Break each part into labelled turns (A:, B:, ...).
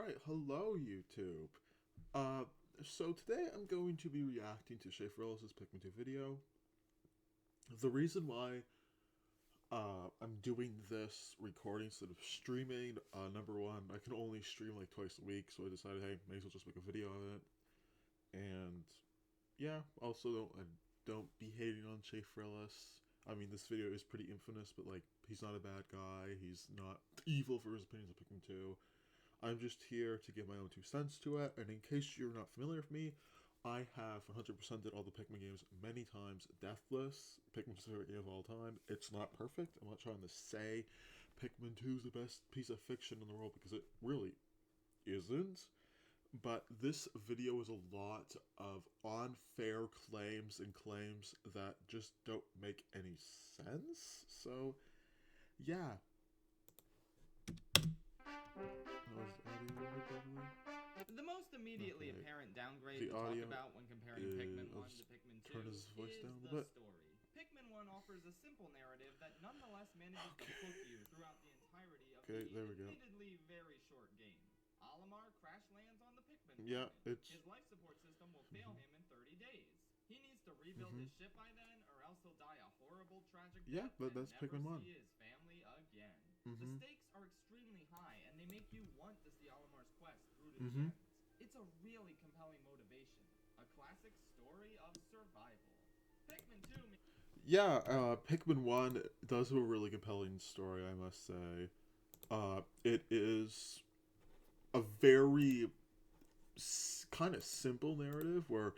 A: Alright, hello YouTube. Uh, so today I'm going to be reacting to Schaffrillas' Pikmin 2 video. The reason why I'm doing this recording instead of streaming, number one, I can only stream like twice a week, so I decided, hey, may as well just make a video of it. And yeah, also don't be hating on Schaffrillas. I mean, this video is pretty infamous, but like, he's not a bad guy, he's not evil for his opinions of Pikmin 2. I'm just here to give my own 2 cents to it, and in case you're not familiar with me, I have 100%ed all the Pikmin games many times, deathless. Pikmin's favorite game of all time. It's not perfect. I'm not trying to say Pikmin 2 is the best piece of fiction in the world, because it really isn't. But this video is a lot of unfair claims and claims that just don't make any sense. So, yeah.
B: The most immediately apparent downgrade
A: The
B: to talk
A: audio
B: about when comparing
A: is...
B: Pikmin
A: I'll
B: 1
A: just
B: to Pikmin 2
A: turn his voice
B: is
A: down a
B: the
A: little bit.
B: story. Pikmin 1 offers a simple narrative that nonetheless manages to hook you throughout the entirety of the
A: There we go.
B: admittedly very short game. Olimar crash lands on the Pikmin
A: Yeah,
B: planet.
A: it's...
B: His life support system will fail him in 30 days. He needs to rebuild his ship by then, or else he'll die a horrible, tragic death
A: but
B: and
A: that's
B: never
A: Pikmin 1.
B: see his family again. The stakes are extremely high, and they make you want to see Olimar's quest through to the end. It's a really compelling motivation. A classic story of survival. Pikmin 2...
A: Yeah, Pikmin 1 does have a really compelling story, I must say. It is a very kind of simple narrative where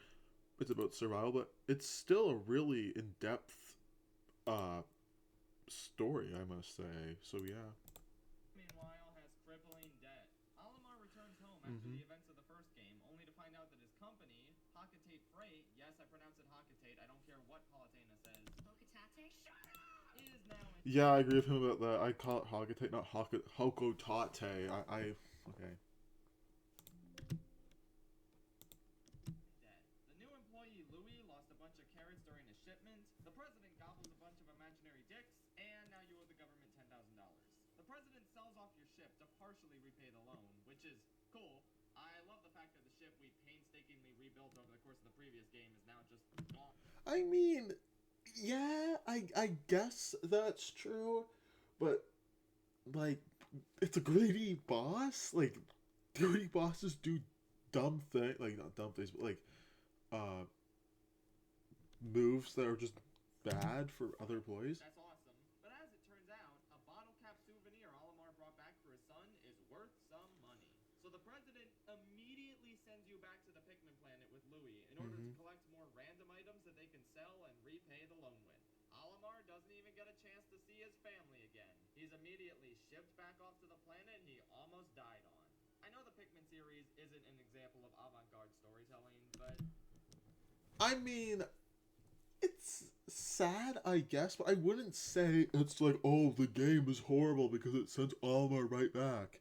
A: it's about survival, but it's still a really in-depth story, I must say. So yeah.
B: Meanwhile, has crippling debt. Olimar returns home after the events of the first game, only to find out that his company, Hakatate Freight, yes, I pronounce it Hakatate, I don't care what Palatena says. Hokatate? Shut up! Is now...
A: Yeah, I agree with him about that. I call it Hakatate, not Hokotate. Okay.
B: The new employee, Louis, lost a bunch of carrots during a shipment. The president gobbles a bunch of imaginary dicks, and now you owe the government $10,000. The president sells off your ship to partially repay the loan, which is cool. I love the fact that the ship we painstakingly rebuilt over the course of the previous game is now just gone.
A: I mean, yeah, I guess that's true, but, like, it's a greedy boss? Like, greedy bosses do dumb things, like, not dumb things, but, like, moves that are just bad for other employees.
B: That's awesome. But as it turns out, a bottle cap souvenir Olimar brought back for his son is worth some money. So the president immediately sends you back to the Pikmin planet with Louis in order to collect more random items that they can sell and repay the loan with. Olimar doesn't even get a chance to see his family again. He's immediately shipped back off to the planet he almost died on. I know the Pikmin series isn't an example of avant-garde storytelling, but...
A: I mean, it's sad, I guess, but I wouldn't say it's like, oh, the game is horrible because it sends Alma right back.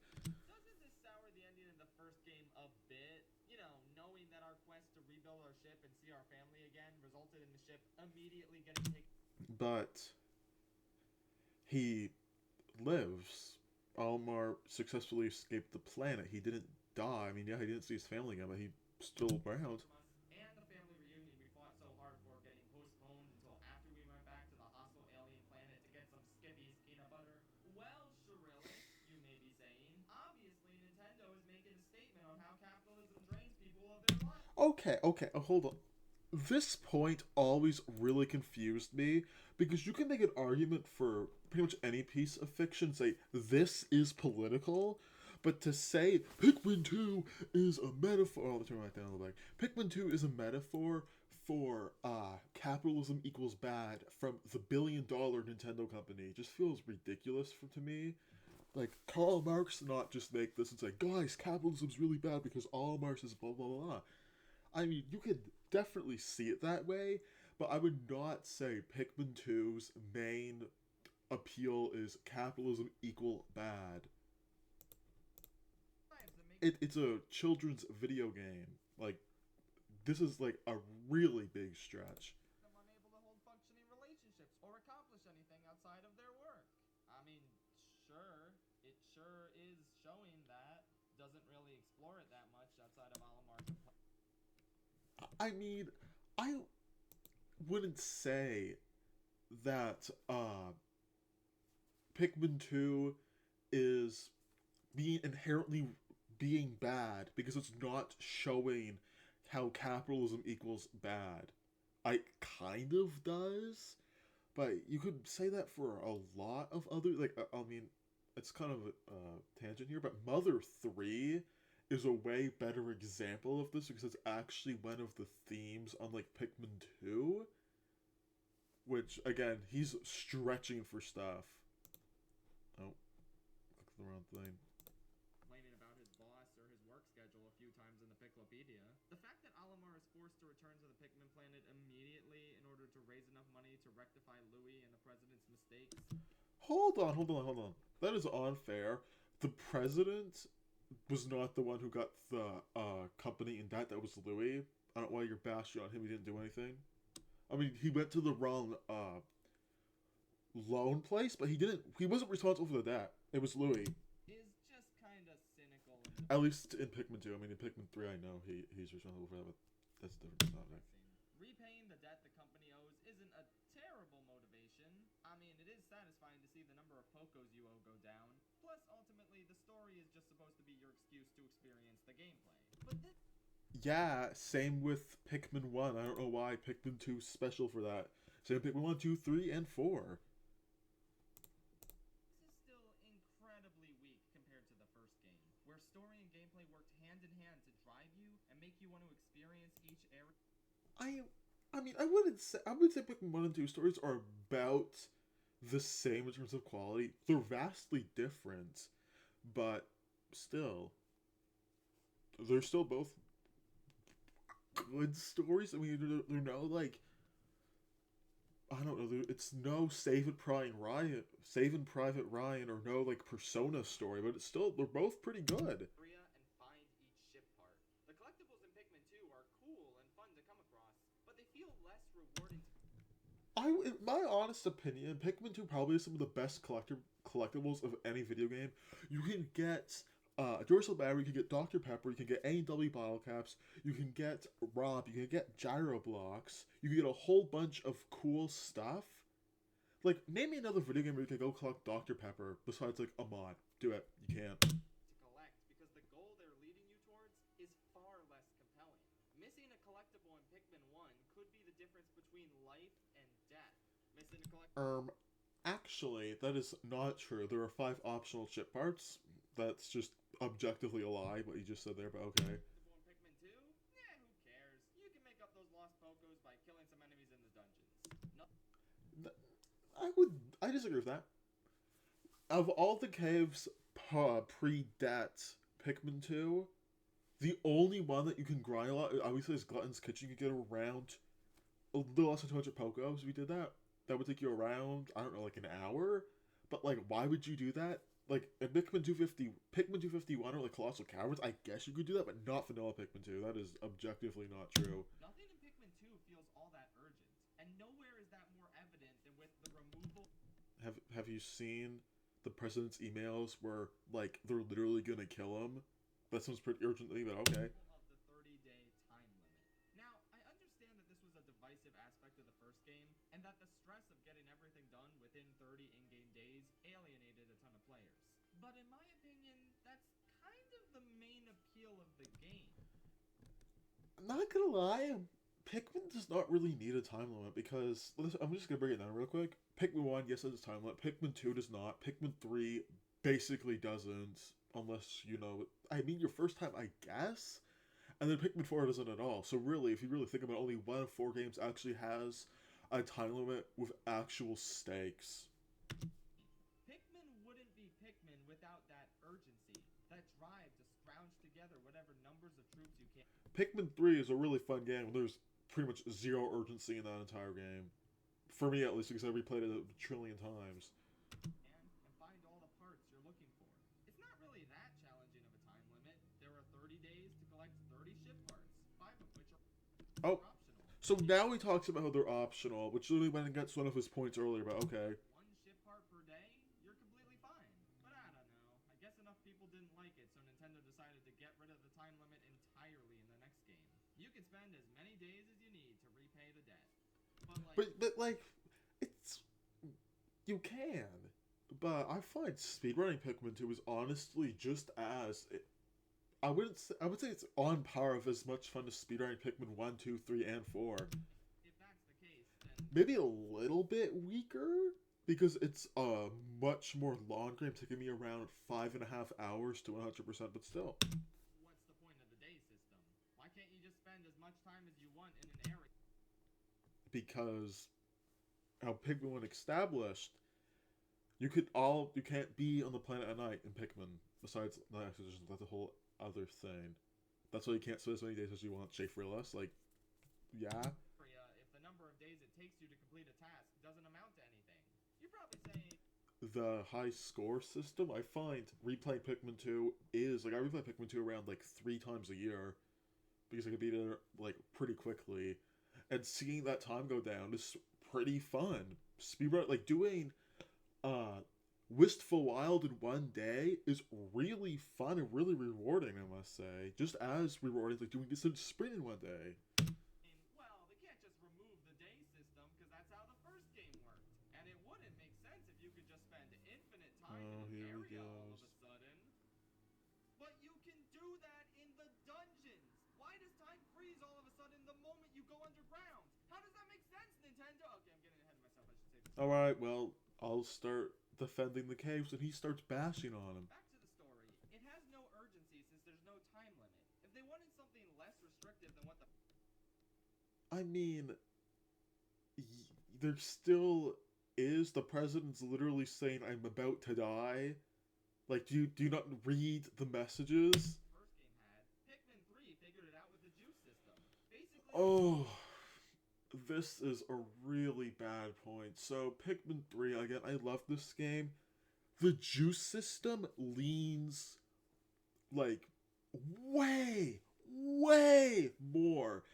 B: Doesn't this sour the ending of the first game a bit? You know, knowing that our quest to rebuild our ship and see our family again resulted in the ship immediately getting taken.
A: But he lives. Almar successfully escaped the planet. He didn't die. I mean, yeah, he didn't see his family again, but he's still around.
B: And the family reunion we fought so hard for getting postponed until after we went back to the hostile alien planet to get some Skippies peanut butter. Well, Schaffrillas, you may be saying, obviously Nintendo is making a statement on how capitalism drains people of their lives.
A: Okay, hold on. This point always really confused me, because you can make an argument for pretty much any piece of fiction, say, this is political, but to say Pikmin 2 is a metaphor... Oh, let me turn my down a little bit. Pikmin 2 is a metaphor for capitalism equals bad from the billion-dollar Nintendo company just feels ridiculous to me. Like, Karl Marx did not just make this and say, guys, capitalism's really bad because all Marx is blah, blah, blah. I mean, you could definitely see it that way, but I would not say Pikmin 2's main appeal is capitalism equal bad. It's a children's video game. Like, this is like a really big stretch.
B: I'm unable to hold functioning relationships or accomplish anything outside of their work. I mean, sure, it sure is showing that. Doesn't really
A: I mean, I wouldn't say that Pikmin 2 is being inherently being bad because it's not showing how capitalism equals bad. I kind of does, but you could say that for a lot of other I mean, it's kind of a tangent here, but Mother 3 is a way better example of this because it's actually one of the themes on like Pikmin 2, which again, he's stretching for stuff. Oh, clicked the wrong thing.
B: Complaining about his boss or his work schedule a few times in the Piclopedia. The fact that Alamar is forced to return to the Pikmin planet immediately in order to raise enough money to rectify Louis and the president's mistakes.
A: Hold on. That is unfair. The president was not the one who got the company in debt. That was Louis. I don't know why you're bashing on him. He didn't do anything. I mean, he went to the wrong loan place, but he didn't. He wasn't responsible for the debt. It was Louis.
B: Is just kind of cynical.
A: At least in Pikmin 2. I mean, in Pikmin 3, I know he's responsible for that, but that's a different topic.
B: Repaying the debt the company owes isn't a terrible motivation. I mean, it is satisfying to see the number of Pokos you owe go down. Plus, ultimately, the story is just supposed to be your excuse to experience the gameplay. But this
A: Yeah, same with Pikmin 1. I don't know why Pikmin 2 is special for that. Same with Pikmin 1, 2, 3, and 4.
B: is still incredibly weak compared to the first game, where story and gameplay worked hand in hand to drive you and make you want to experience each area.
A: I mean, I would say Pikmin 1 and 2 stories are about the same in terms of quality. They're vastly different, but still, they're still both good stories. I mean, they're no like I don't know. It's no Saving Private Ryan, or no like Persona story, but it's still they're both pretty good.
B: Area and find each ship part. The collectibles in Pikmin 2 are cool and fun to come across, but they feel less rewarding to
A: In my honest opinion, Pikmin 2 probably is some of the best collectibles of any video game. You can get a Duracell battery, you can get Dr. Pepper, you can get A&W bottle caps, you can get Rob, you can get gyro blocks, you can get a whole bunch of cool stuff. Like, name me another video game where you can go collect Dr. Pepper besides like a mod. Do it. You can't.
B: collect because the goal they're leading you towards is far less compelling. Missing a collectible in Pikmin 1 could be the difference between life and death. Missing a collectible
A: Actually, that is not true. There are 5 optional chip parts. That's just objectively a lie, what you just said there, but okay.
B: in Pikmin 2? Yeah, who cares? You can make up those lost Pokos by killing some enemies in the dungeons. No.
A: I disagree with that. Of all the caves pre-debt Pikmin 2, the only one that you can grind a lot, obviously, is Glutton's Kitchen. You can get around a little less than 200 Pokos if you did that. That would take you around, I don't know, like an hour? But, like, why would you do that? Like, in Pikmin 251 or, like, Colossal Caverns, I guess you could do that, but not Vanilla Pikmin 2. That is objectively not true.
B: Nothing in Pikmin 2 feels all that urgent, and nowhere is that more evident than with the removal
A: Have you seen the president's emails where, like, they're literally gonna kill him? That sounds pretty urgently, but okay.
B: of the 30-day time limit. Now, I understand that this was a divisive aspect of the first game, and that the stress of getting everything done within 30 in-game days alienated a ton of players. But in my opinion, that's kind of the main appeal of the game.
A: Not gonna lie, Pikmin does not really need a time limit because I'm just gonna break it down real quick. Pikmin 1, yes, it has a time limit. Pikmin 2 does not. Pikmin 3 basically doesn't, unless you know. I mean, your first time, I guess, and then Pikmin 4 doesn't at all. So really, if you really think about it, only 1 of 4 games actually has a time limit with actual stakes.
B: Pikmin wouldn't be Pikmin without that urgency, that drive to scrounge together whatever numbers of troops you can.
A: Pikmin 3 is a really fun game. There's pretty much zero urgency in that entire game. For me, at least, because I replayed it a trillion times.
B: And find all the parts you're looking for. It's not really that challenging of a time limit. There are 30 days to collect 30 ship parts, 5 of which are
A: Oh,
B: optional.
A: so now he talks about how they're optional, which literally went against one of his points earlier, but okay.
B: 1 ship part per day, you're completely fine. But I don't know. I guess enough people didn't like it, so Nintendo decided to get rid of the time limit entirely in the next game. You can can spend as many days as you need to repay the debt. But
A: But like, it's you can. But I find speedrunning Pikmin 2 is honestly just as I wouldn't say, I would say it's on par with as much fun as speedrunning Pikmin 1, 2, 3, and 4.
B: if that's the case, then
A: Maybe a little bit weaker because it's a much more long game, taking me around 5.5 hours to 100%, but still.
B: what's the point of the day system? Why can't you just spend as much time as you want in an area?
A: Because how Pikmin 1 established, you can't be on the planet at night in Pikmin. Besides night expeditions, that's a whole other thing. That's why you can't spend as many days as you want. Schaffrillas, like, yeah.
B: If the number of days it takes you to complete a task doesn't amount to anything. You're probably saying,
A: The high score system, I find replaying Pikmin 2 is like I replay Pikmin 2 around like 3 times a year because I can beat it like pretty quickly, and seeing that time go down is pretty fun. Speedrun like doing Wistful Wild in one day is really fun and really rewarding, I must say. Just as rewarding as like doing this in sprint in one day.
B: well, they can't just remove the day system because that's how the first game worked. And it wouldn't make sense if you could just spend infinite time in an
A: Here he
B: area all of
A: goes.
B: a sudden. But you can do that in the dungeons. Why does time freeze all of a sudden the moment you go underground? How does that make sense, Nintendo? Okay, I'm getting ahead of myself. I should say this.
A: Alright, well, I'll start defending the caves and he starts bashing on him.
B: Back to the story. It has no urgency since there's no time limit. If they wanted something less restrictive than what the
A: I mean, there still is. The president's literally saying, "I'm about to die." Like, do you not read the messages?
B: first game had, Pikmin 3 figured it out with the juice system. Basically,
A: Oh, this is a really bad point. So, Pikmin 3, again, I love this game. The juice system leans, like, way more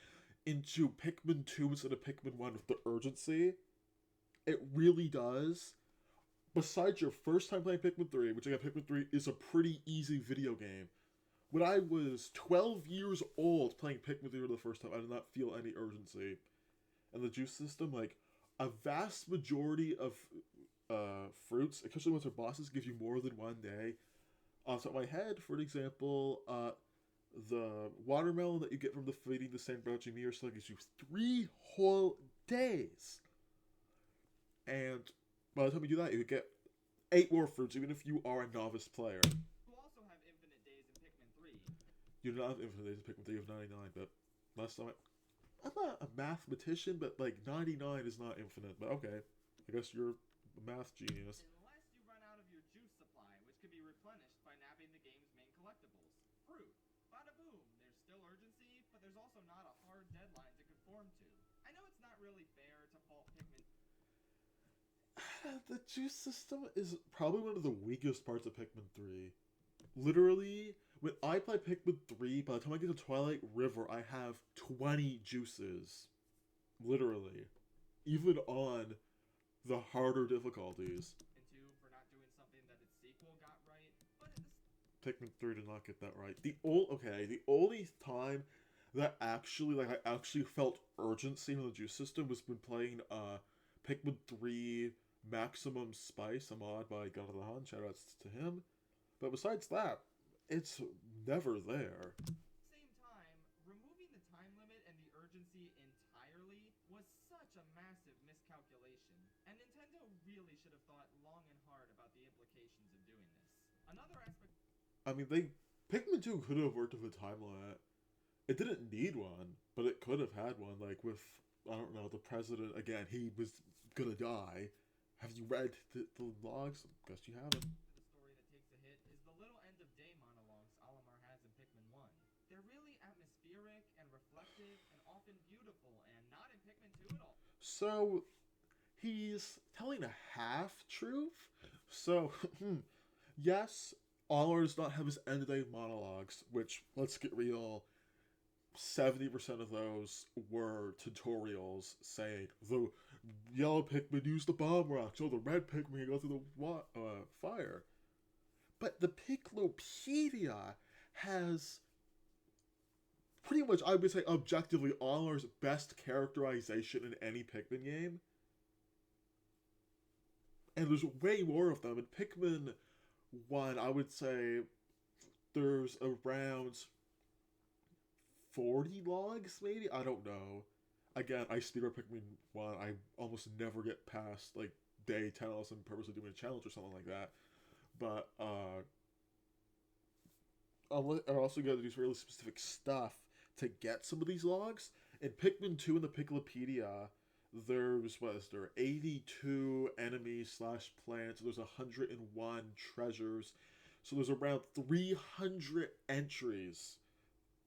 A: into Pikmin 2 instead of Pikmin 1 with the urgency. It really does. Besides your first time playing Pikmin 3, which again, Pikmin 3 is a pretty easy video game. When I was 12 years old playing Pikmin 3 for the first time, I did not feel any urgency. And the juice system, like, a vast majority of fruits, especially once they're bosses, give you more than one day. Off the top of my head, for example, the watermelon that you get from defeating the St. Bouchy Mirror Slug gives you 3 whole days. And by the time you do that, you get 8 more fruits, even if you are a novice player.
B: you also have infinite days in Pikmin 3.
A: You do not have infinite days of Pikmin 3 of 99, but last time I'm not a mathematician, but like 99 is not infinite, but okay. I guess you're a math genius.
B: Unless you run out of your juice supply, which can be replenished by nabbing the game's main collectibles. Fruit. Bada boom. There's still urgency, but there's also not a hard deadline to conform to. I know it's not really fair to fault Pikmin.
A: The juice system is probably one of the weakest parts of Pikmin 3. Literally, when I play Pikmin 3, by the time I get to Twilight River, I have 20 juices. Literally. Even on the harder difficulties.
B: Into for not doing something that its sequel got right, but at the
A: Pikmin 3 did not get that right. The only time that actually, like, I actually felt urgency from the juice system was when playing, Pikmin 3 Maximum Spice, a mod by Galahan, shoutouts to him. But besides that, it's never there.
B: same time, removing the time limit and the urgency entirely was such a massive miscalculation, and Nintendo really should have thought long and hard about the implications of doing this. Another aspect
A: I mean, Pikmin 2 could have worked with a time limit. It didn't need one, but it could have had one, like with, I don't know, the president, again, he was gonna die. Have you read the logs? Guess you haven't.
B: to the story that takes a hit is the little end of day monologues Olimar has in Pikmin 1. They're really atmospheric and reflective and often beautiful, and not in Pikmin 2 at all.
A: So, he's telling a half-truth? So, yes, Olimar does not have his end-of-day monologues, which, let's get real, 70% of those were tutorials saying the yellow Pikmin use the bomb rocks, or the red Pikmin go through the fire. But the Piklopedia has pretty much, I would say, objectively, Olimar's best characterization in any Pikmin game. And there's way more of them. In Pikmin 1, I would say there's around 40 logs, maybe? I don't know. Again, I speedrun Pikmin 1. I almost never get past, like, day 10 unless I'm purposely doing a challenge or something like that. But, I also got to do really specific stuff to get some of these logs. In Pikmin 2 in the Piclopedia, there's, what is there, 82 enemies slash plants. There's 101 treasures. So there's around 300 entries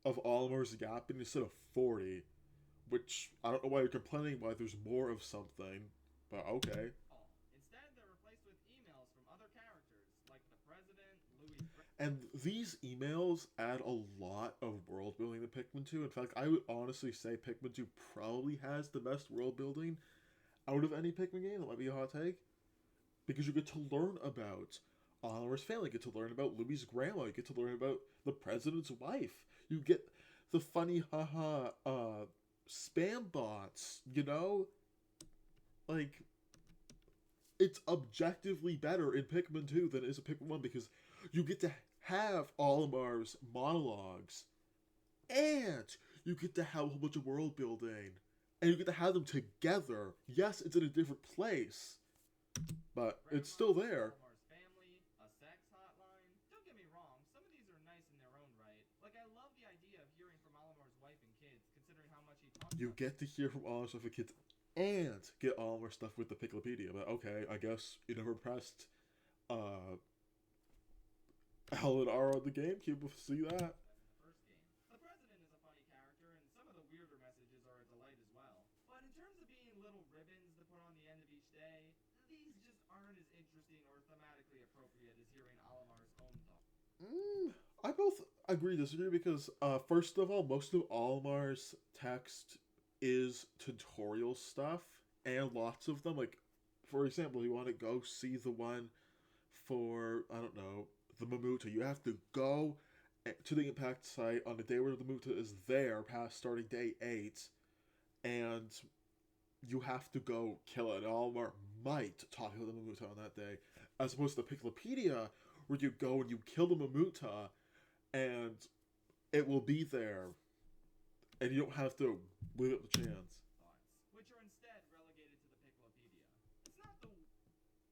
A: of Olimar's Gap instead of 40. Which, I don't know why you're complaining why there's more of something, but okay.
B: Instead, they're replaced with emails from other characters, like the President, Louis...
A: And these emails add a lot of world building to Pikmin 2. In fact, I would honestly say Pikmin 2 probably has the best world building out of any Pikmin game. That might be a hot take. Because you get to learn about Olimar's family, you get to learn about Louis' grandma, you get to learn about the president's wife. You get the funny haha spam bots, you know? Like, it's objectively better in Pikmin 2 than it is in Pikmin 1 because you get to have Olimar's monologues, and you get to have a whole bunch of world building, and you get to have them together. Yes, it's in a different place, but it's still there.
B: Olimar's family, a sex hotline. Don't get me wrong, some of these are nice in their own right. Like, I love the idea of hearing from Olimar's wife and kids, considering how much he talks
A: You
B: about
A: get to hear from Olimar's stuff with kids and get Olimar stuff with the Piclopedia, but okay, I guess you never pressed L and R on the GameCube to see that.
B: in the first game. The President is a funny character, and some of the weirder messages are a delight as well. But in terms of being little ribbons to put on the end of each day, these just aren't as interesting or thematically appropriate as hearing Olimar's own thoughts.
A: I both agree disagree because first of all, most of Olimar's text is tutorial stuff, and lots of them, like, for example, you want to go see the one for, I don't know, the Mamuta. You have to go to the impact site on the day where the Mamuta is there, past starting day 8, and you have to go kill it. And Olimar might talk to the Mamuta on that day, as opposed to the Piclopedia, where you go and you kill the Mamuta, and it will be there, and you don't have to leave up the chance.
B: Which are instead relegated to the Piclopedia. It's not the...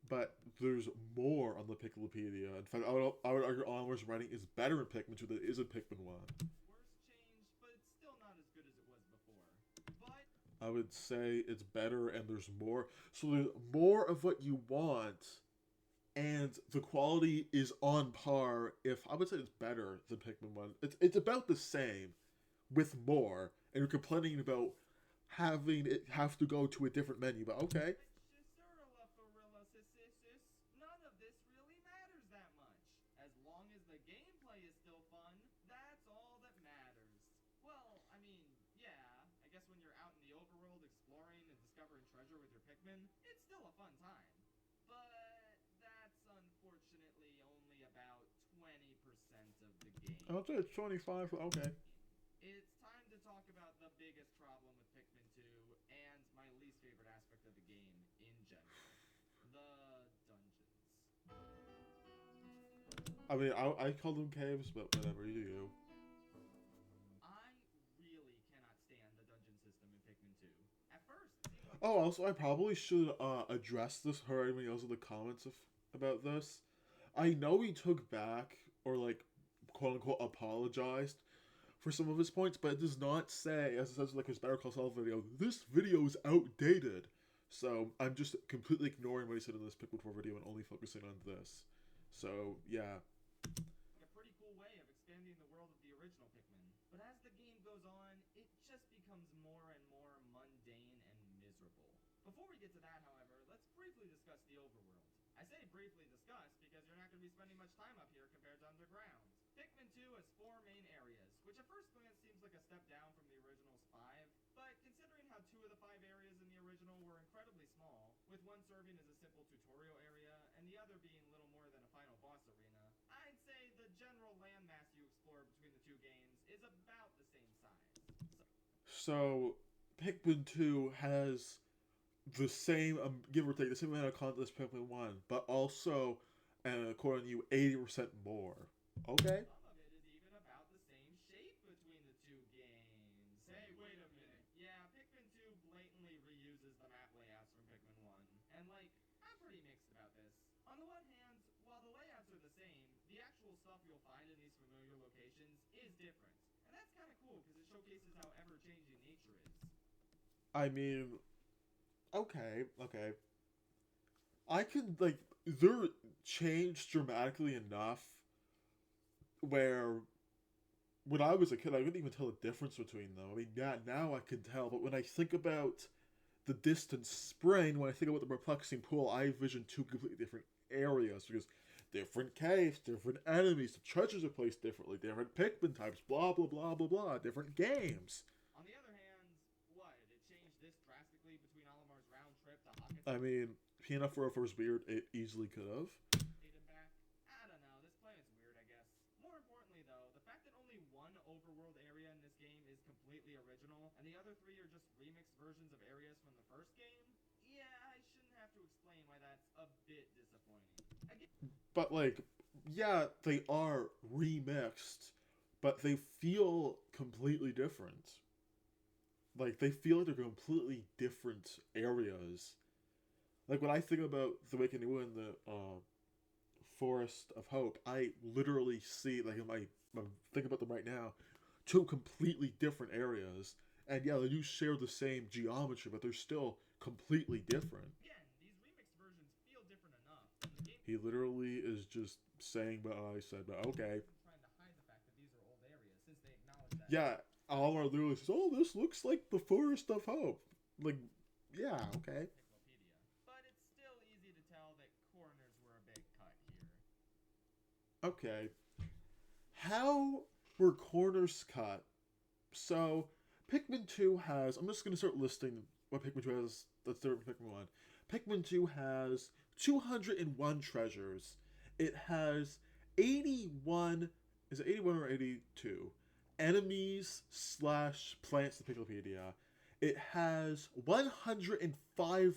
A: But there's more on the Piclopedia. In fact, I would argue Olimar's writing is better in Pikmin 2 than it is in Pikmin 1.
B: Worst change, but it's still not as good as it was before. But...
A: I would say it's better and there's more. So there's more of what you want, and the quality is on par. If I would say it's better than Pikmin 1. It's about the same, with more. And you're complaining about having it have to go to a different menu, but okay.
B: None of this really matters that much. As long as the gameplay is still fun, that's all that matters. Well, I mean, yeah, I guess when you're out in the overworld exploring and discovering treasure with your Pikmin, it's still a fun time. But that's unfortunately only about 20% of the game.
A: I'll say it's 25, okay.
B: It's time to talk about the biggest problem with Pikmin 2 and my least favorite aspect of the game in general. The dungeons.
A: I mean, I call them caves, but whatever, you do.
B: I really cannot stand the dungeon system in Pikmin 2. At first,
A: Oh, also, I probably should address this or anyone else in the comments about this. I know he took back, or like, quote-unquote, apologized for some of his points, but it does not say, as it says like his Better Call Saul video, this video is outdated. So I'm just completely ignoring what he said in this Pikmin 4 video and only focusing on this. So, yeah.
B: a pretty cool way of expanding the world of the original Pikmin. But as the game goes on, it just becomes more and more mundane and miserable. Before we get to that, however, let's briefly discuss the overworld. I say briefly discuss because you're not going to be spending much time up here compared to underground. Pikmin 2 has 4 main areas, which at first glance seems like a step down from the original's 5, but considering how 2 of the 5 areas in the original were incredibly small, with one serving as a simple tutorial area and the other being little more than a final boss arena, I'd say the general landmass you explore between the 2 games is about the same size.
A: So Pikmin 2 has the same, give or take, the same amount of content as Pikmin 1, but also, according to you, 80% more. Okay?
B: Some of it is even about the same shape between the two games. Hey, wait a minute. Yeah, Pikmin 2 blatantly reuses the map layouts from Pikmin 1. And, like, I'm pretty mixed about this. On the one hand, while the layouts are the same, the actual stuff you'll find in these familiar locations is different. And that's kind of cool because it showcases how ever-changing nature is.
A: I mean, okay. I can, like, they're changed dramatically enough where when I was a kid, I couldn't even tell the difference between them. I mean, now I can tell, but when I think about the distant spring, when I think about the perplexing pool, I envision two completely different areas because different caves, different enemies, the treasures are placed differently, different Pikmin types, blah blah blah blah blah, different games.
B: On the other hand, what? It changed this drastically between Olimar's round trip to Hawkins
A: I mean, Piano Forever's weird. It easily could have.
B: back? I don't know. This planet's weird, I guess. More importantly, though, the fact that only one overworld area in this game is completely original, and the other three are just remixed versions of areas from the first game, yeah, I shouldn't have to explain why that's a bit disappointing.
A: But like, yeah, they are remixed, but they feel completely different. Like they feel like they're completely different areas. Like when I think about the Awakening and the Forest of Hope, I literally see like in my I'm thinking about them right now, two completely different areas. And yeah, they do share the same geometry, but they're still completely different.
B: Again, these remixed versions feel different enough. The game
A: He literally is just saying what I said, but okay.
B: isn't trying to hide the fact that these are old areas, since they acknowledge that.
A: Yeah, Almar literally says, "Oh, this looks like the Forest of Hope." Like, yeah, okay.
B: Encyclopedia. But it's still easy to tell that corners were a bit cut here.
A: Okay. How were corners cut? So, Pikmin 2 has. I'm just going to start listing what Pikmin 2 has. Let's start with Pikmin 1. Pikmin 2 has 201 treasures. It has 81. Is it 81 or 82? Enemies slash plants, the Encyclopedia. It has 105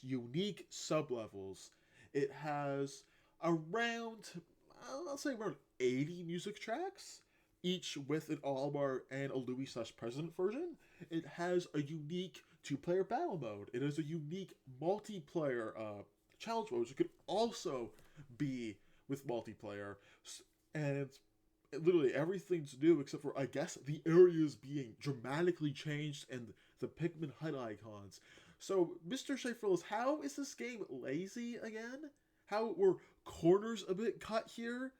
A: unique sublevels. It has around, I'll say around 80 music tracks, each with an Olimar and a Louis slash President version. It has a unique two-player battle mode. It has a unique multiplayer challenge mode, which could also be with multiplayer. And literally everything's new except for, I guess, the areas being dramatically changed and the Pikmin HUD icons. So, Mr. Schaffrillas, how is this game lazy again? How were corners a bit cut here?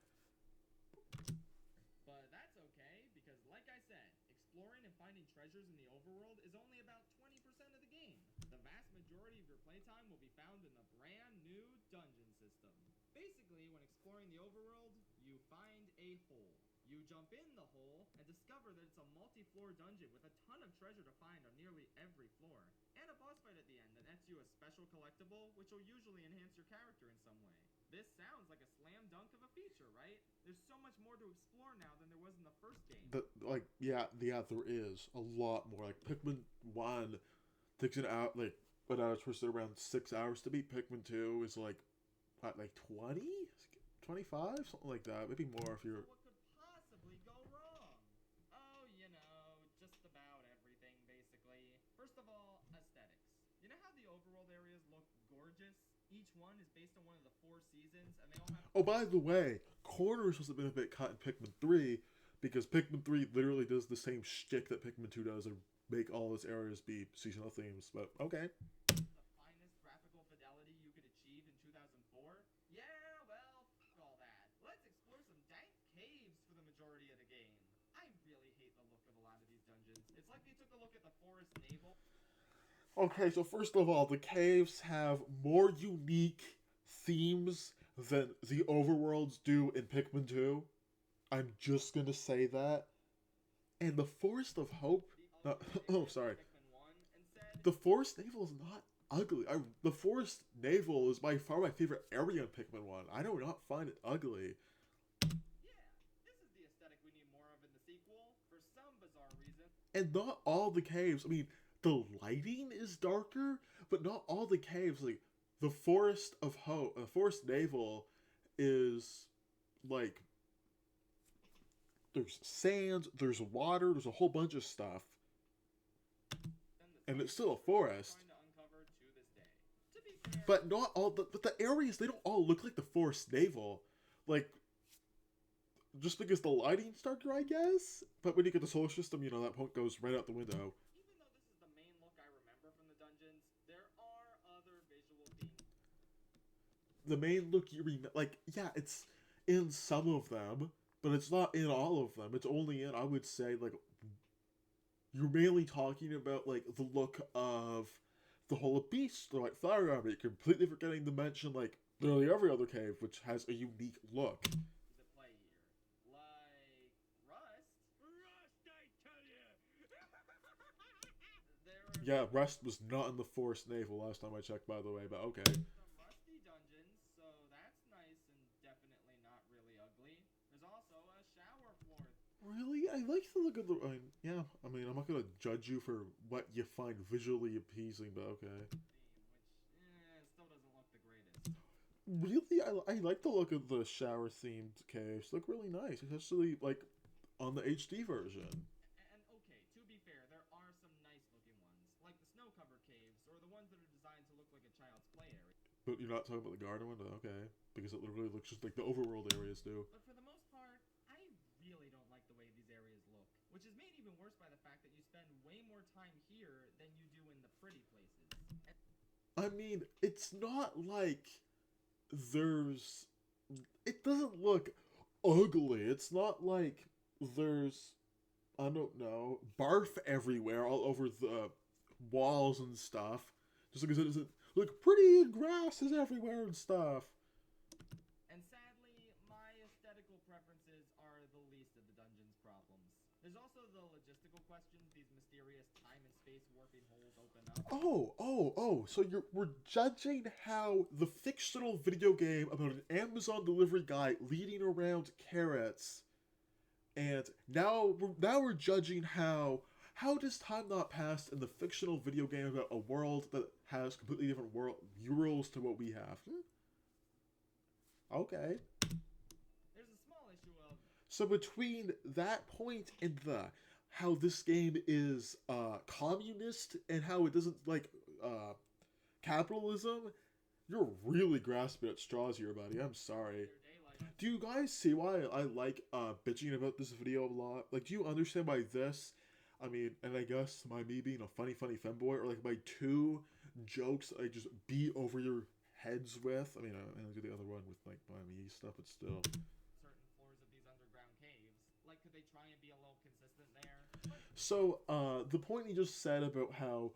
B: But that's okay, because like I said, exploring and finding treasures in the overworld is only about 20% of the game. The vast majority of your playtime will be found in the brand new dungeon system. Basically, when exploring the overworld, you find a hole. You jump in the hole and discover that it's a multi-floor dungeon with a ton of treasure to find on nearly every floor. And a boss fight at the end that nets you a special collectible, which will usually enhance your character in some way. This sounds like a slam dunk of a feature, right? There's so much more to explore now than there was in the first game.
A: Yeah, there is a lot more. Like Pikmin 1 takes an out like an hour twisted around 6 hours to beat. Pikmin 2 is like what, like 20? 25? Something like that. Maybe more if you're.
B: What could possibly go wrong? Oh, just about everything, basically. First of all, aesthetics. You know how the overworld areas look gorgeous? Each one is based on one of the 4 seasons, and they all have...
A: Oh, by the way, corners must have been a bit cut in Pikmin 3 because Pikmin 3 literally does the same shtick that Pikmin 2 does and make all its areas be seasonal themes. But okay.
B: The finest graphical fidelity you could achieve in 2004? Yeah, well, fuck all that. Let's explore some dank caves for the majority of the game. I really hate the look of a lot of these dungeons. It's like they took a look at the forest navel.
A: Okay, so first of all, the caves have more unique themes than the overworlds do in Pikmin 2. I'm just gonna say that. And the Forest of Hope. No, oh, sorry. The Forest Navel is not ugly. The Forest Navel is by far my favorite area in Pikmin 1. I do not find it ugly.
B: Yeah, this is the aesthetic we need more of in the sequel. For some bizarre reason.
A: And not all the caves, I mean, the lighting is darker, but not all the caves. Like, the Forest of Hope, Forest Naval is, like, there's sand, there's water, there's a whole bunch of stuff. And it's still a forest. But not all but the areas, they don't all look like the Forest Naval. Like, just because the lighting's darker, I guess. But when you get the solar system, you know, that point goes right out the window.
B: Even though this is the main look I remember from the dungeons, there are other visual themes.
A: The main look you remember, like, yeah, it's in some of them, but it's not in all of them. It's only in, I would say, like, you're mainly talking about, like, the look of the Hole of Beasts, the White Flower Army, completely forgetting to mention, like, nearly every other cave, which has a unique look.
B: The play here. Like Rust? Rust, I tell you!
A: Yeah, Rust was not in the Forest Naval last time I checked, by the way, but okay.
B: Some rusty dungeons, so that's nice and definitely not really ugly. There's also a shower floor.
A: Really? I like the look of the... yeah, I mean, I'm not going to judge you for what you find visually appeasing, but okay.
B: Which, still doesn't look the greatest.
A: Really? I like the look of the shower-themed caves. Look really nice, especially, like, on the HD version.
B: And okay, to be fair, there are some nice-looking ones, like the snow-covered caves, or the ones that are designed to look like a child's play area.
A: But you're not talking about the garden one? Okay. Because it literally looks just like the overworld areas do.
B: But for the most part, I really don't like the way these areas look, which is made even worse by the fact that you spend way more time here than you do in the pretty places.
A: I mean, it's not like there's... It doesn't look ugly. It's not like there's, I don't know, barf everywhere all over the walls and stuff. Just because it doesn't look pretty and grass is everywhere and stuff.
B: And sadly, my aesthetical preferences are the least of the dungeon's problems. There's also the logistical questions these mysterious time and space warping holes open up.
A: So we're judging how the fictional video game about an Amazon delivery guy leading around carrots, and now we're judging how does time not pass in the fictional video game about a world that has completely different rules to what we have? Okay.
B: There's a small issue of...
A: So between that point and how this game is communist and how it doesn't like capitalism, you're really grasping at straws here, buddy. I'm sorry. Do you guys see why I like bitching about this video a lot? Like, do you understand why this, I mean, and I guess me being a funny femboy, or like my two jokes I just beat over your heads with? I mean, I do the other one with like my me stuff, but still.
B: Certain floors of these underground caves. Like, could they try and be a little consistent there?
A: So, the point he just said about how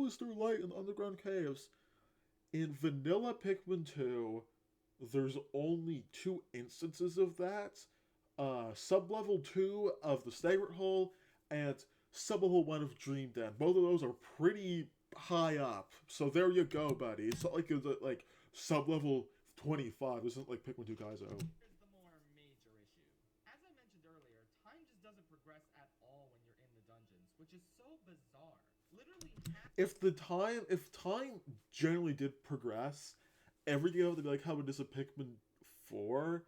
A: is there light in the underground caves? In vanilla Pikmin 2, there's only 2 instances of that. Sublevel 2 of the Staggert Hole, and Sublevel 1 of Dream Den. Both of those are pretty high up. So there you go, buddy. It's not like it's like Sublevel 25. Isn't like Pikmin 2 Kaizo.
B: Here's the more major issue. As I mentioned earlier, time just doesn't progress at all when you're in the dungeons, which is so bizarre. Literally
A: if time generally did progress, everything would be like how it is a Pikmin 4,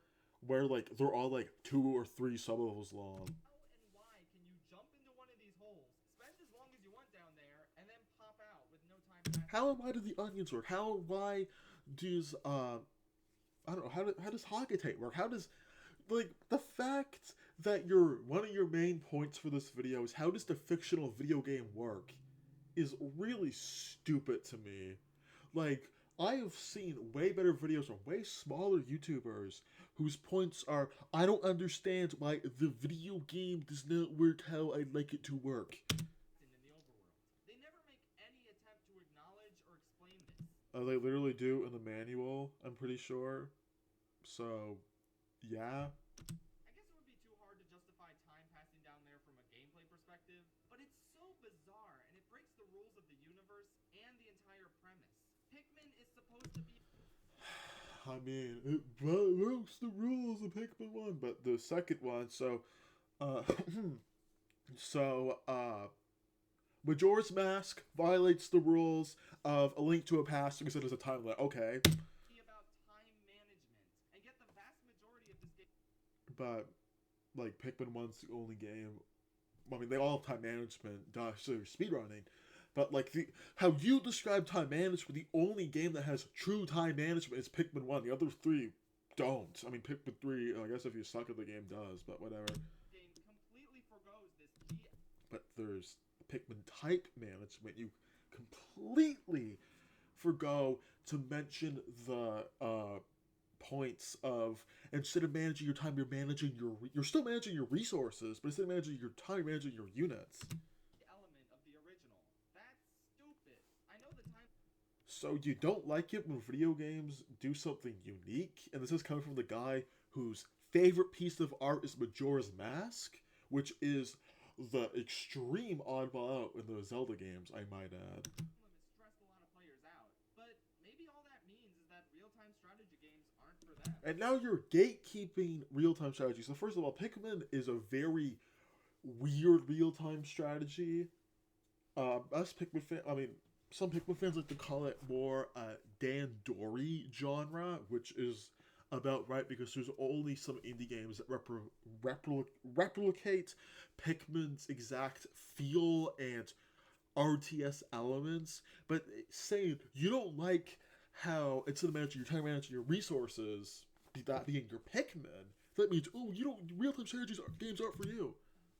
A: where like they're all like 2 or 3 sublevels long.
B: How and why can you jump into one of these holes, spend as long as you want down there, and then pop out with no time passing?
A: How and why do the onions work? How and why does I don't know, how does Hagatate work? How does, like, the fact that one of your main points for this video is how does the fictional video game work is really stupid to me. Like, I have seen way better videos from way smaller YouTubers whose points are, I don't understand why the video game does not work how I'd like it to work.
B: In the overworld, they never make any attempt to acknowledge or explain this.
A: They literally do in the manual, I'm pretty sure. So, yeah.
B: I guess it would be too hard to justify time passing down there from a gameplay perspective, but it's so bizarre, and it breaks the rules of the universe and the entire premise. Pikmin is supposed to be...
A: I mean, it breaks the rules of Pikmin 1, but the second one, so, So, Majora's Mask violates the rules of A Link to a Past because it is a time limit. Okay,
B: Be about time management, and yet the vast majority of this game.
A: but like Pikmin One's the only game. I mean, they all have time management, so speedrunning. But like how you describe time management, the only game that has true time management is Pikmin One. The other three don't. I mean, Pikmin Three, I guess if you suck at the game, does. But whatever.
B: Game completely forgoes this
A: But there's Pikmin type management. You completely forgo to mention the points of instead of managing your time, you're still managing your resources, but instead of managing your time, you're managing your units.
B: element of the original. That's stupid. I know the time.
A: So you don't like it when video games do something unique, and this is coming from the guy whose favorite piece of art is Majora's Mask, which is the extreme oddball out in the Zelda games, I might add.
B: Limits stressed a lot of players out, but maybe all that means is that real-time strategy games aren't for them.
A: And now you're gatekeeping real-time strategy. So first of all, Pikmin is a very weird real-time strategy. Us Pikmin fan, I mean, some Pikmin fans like to call it more Dandori genre, which is about right because there's only some indie games that replicate Pikmin's exact feel and RTS elements. But saying you don't like how instead of managing your time, managing your resources, that being your Pikmin, that means oh, you don't real time strategies games aren't for you.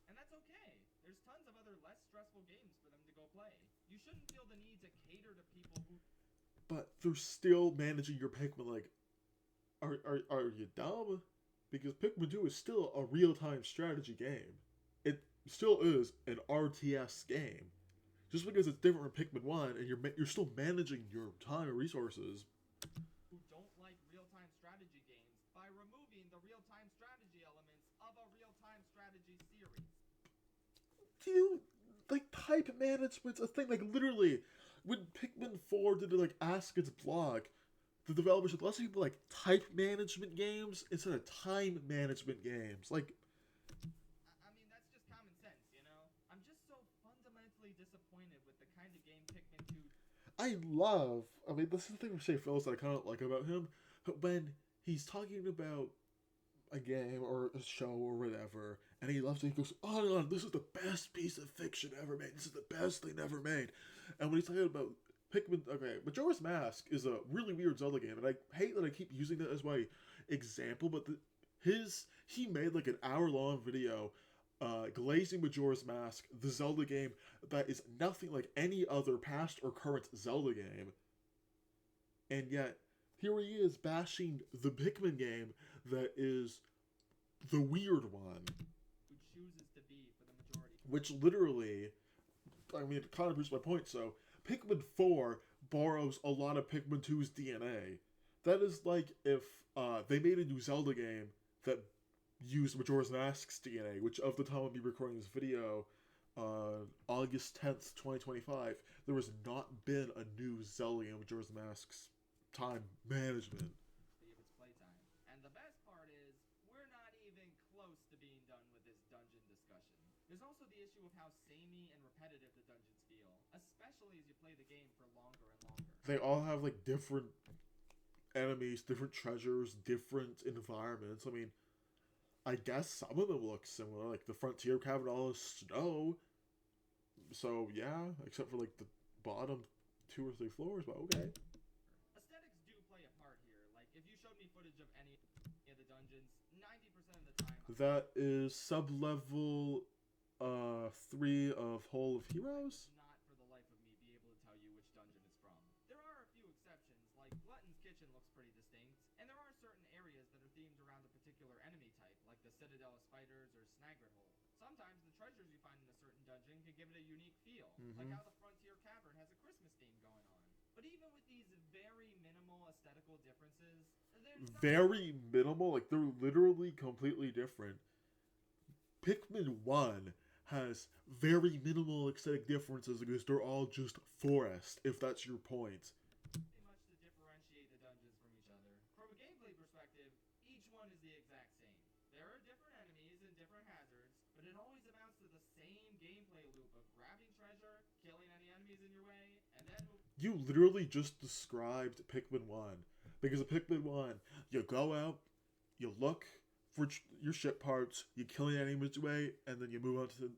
B: And that's okay. There's tons of other less stressful games for them to go play. You shouldn't feel the need to cater to people who.
A: But they're still managing your Pikmin like, are you dumb? Because Pikmin 2 is still a real time strategy game. It still is an RTS game. Just because it's different from Pikmin 1 and you're still managing your time and resources.
B: Who don't like real-time strategy games by removing the real-time strategy elements of a real-time strategy series.
A: Do you like type management's a thing? Like literally, when Pikmin 4 did like ask its blog, the developers said lots of people like type management games instead of time management games. Like
B: I mean, that's just common sense, you know? I'm just so fundamentally disappointed with the kind of game Pikmin 2.
A: I mean, this is the thing with Schaffrillas that I kind of like about him. But when he's talking about a game or a show or whatever, and he loves it, he goes on and on. This is the best piece of fiction ever made. This is the best thing ever made. And when he's talking about Pikmin, okay, Majora's Mask is a really weird Zelda game, and I hate that I keep using that as my example. But he made like an hour-long video glazing Majora's Mask, the Zelda game that is nothing like any other past or current Zelda game. And yet, here he is bashing the Pikmin game that is the weird one.
B: Who chooses to be for the majority.
A: Which literally, I mean, it kind of proves my point. So, Pikmin 4 borrows a lot of Pikmin 2's DNA. That is like if they made a new Zelda game that used Majora's Mask's DNA, which of the time I'll be recording this video, August 10th, 2025, there has not been a new Zelda game with Majora's Mask's time management.
B: Of its playtime. And the best part is, we're not even close to being done with this dungeon discussion. There's also the issue of how samey and repetitive the dungeons feel, especially as you play the game for longer and longer.
A: They all have like different enemies, different treasures, different environments. I mean, I guess some of them look similar, like the Frontier Cavern all is snow. So yeah, except for like the bottom 2 or 3 floors, but okay.
B: Aesthetics do play a part here. Like, if you showed me footage of any of the dungeons, 90% of the time.
A: That is sub-level 3 of Hole of Heroes?
B: Not for the life of me be able to tell you which dungeon it's from. There are a few exceptions, like Glutton's Kitchen looks pretty distinct, and there are certain areas that are themed around a particular enemy type, like the Citadel of Spiders or Snagrit Hole. Sometimes the treasures you find in a certain dungeon can give it a unique feel, like how the Frontier Cavern has a Christmas theme going on. But even with these very minimal aesthetical differences,
A: very minimal, like they're literally completely different. Pikmin 1 has very minimal aesthetic differences because they're all just forest, if that's your point.
B: much to differentiate the dungeons from each other. From a gameplay perspective, each one is the exact same. There are different enemies and different hazards, but it always amounts to the same of grabbing treasure, killing any enemies in your way, and then
A: You literally just described Pikmin 1. Because in Pikmin 1, you go out, you look for your ship parts, you kill the enemies way, and then you move on to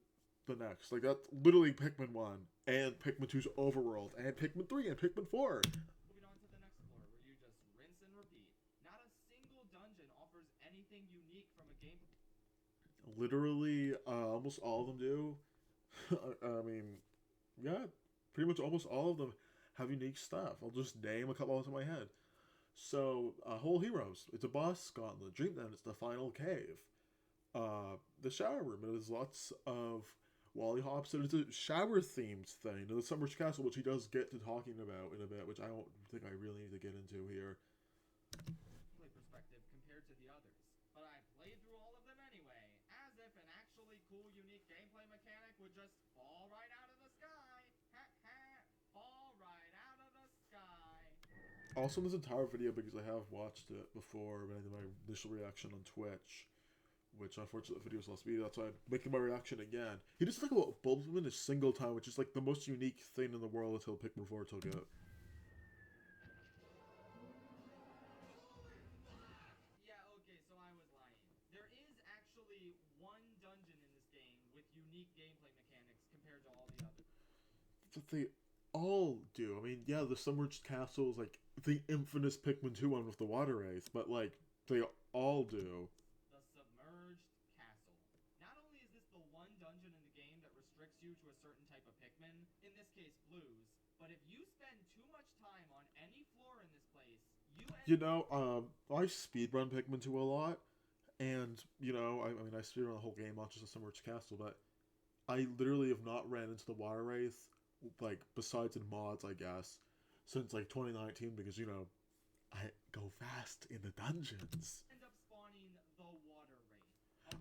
A: the next. Like, that's literally Pikmin 1, and Pikmin 2's overworld, and Pikmin 3, and Pikmin 4.
B: moving on to the next floor, where you just rinse and repeat. Not a single dungeon offers anything unique from a game.
A: Literally, almost all of them do. I mean, yeah, pretty much almost all of them have unique stuff. I'll just name a couple off my head. So, Whole Heroes, it's a boss gauntlet. Dreamland, it's the final cave. The shower room, it has lots of Wally hops, and it's a shower themed thing. And the Summer's Castle, which he does get to talking about in a bit, which I don't think I really need to get into here.
B: Play perspective compared to the others. But I played through all of them anyway, as if an actually cool, unique gameplay mechanic would just fall right out of the sky. Ha ha! Fall right out of the sky.
A: Also, in this entire video, because I have watched it before when I did my initial reaction on Twitch, which unfortunately the video was last video, that's why I'm making my reaction again. He just talked about Bulbman a single time, which is like the most unique thing in the world until Pikmin 4 took it.
B: Yeah, okay, so I was lying. There is actually one dungeon in this game with unique gameplay mechanics compared to all the others.
A: But they all do. I mean, yeah, the Summer's Castle is like the infamous Pikmin 2 one with the water wraith, but like, they all do.
B: The Submerged Castle. Not only is this the one dungeon in the game that restricts you to a certain type of Pikmin, in this case blues, but if you spend too much time on any floor in this place,
A: you know, I speedrun Pikmin 2 a lot, and, you know, I mean, I speedrun the whole game, not just the Summer's Castle, but I literally have not ran into the water wraith, like, besides in mods, I guess, since, like, 2019, because, you know, I go fast in the dungeons.
B: end up spawning the water wraith.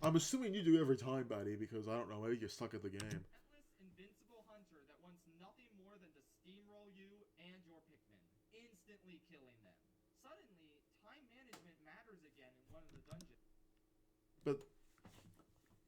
A: I'm assuming you do every time, buddy, because I don't know, maybe you're stuck at the game.
B: Relentless, invincible hunter that wants nothing more than to steamroll you and your Pikmin, instantly killing them. Suddenly, time management matters again in one of the dungeons.
A: But,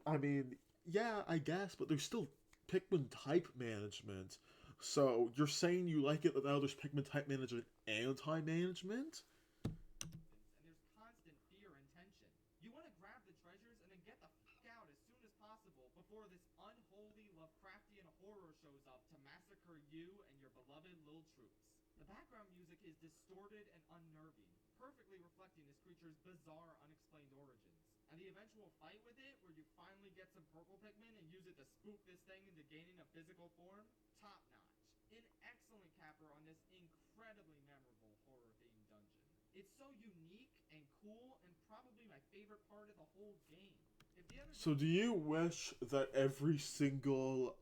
A: I mean, yeah, I guess, but there's still Pikmin type management. So, you're saying you like it that now there's Pikmin type management and time management?
B: And there's constant fear and tension. You want to grab the treasures and then get the fuck out as soon as possible before this unholy Lovecraftian horror shows up to massacre you and your beloved little troops. The background music is distorted and unnerving, perfectly reflecting this creature's bizarre, unexplained origins. And the eventual fight with it, where you finally get some purple Pikmin and use it to spook this thing into gaining a physical form, top notch. An excellent capper on this incredibly memorable horror-themed dungeon. It's so unique and cool, and probably my favorite part of the whole game.
A: So do you wish that every single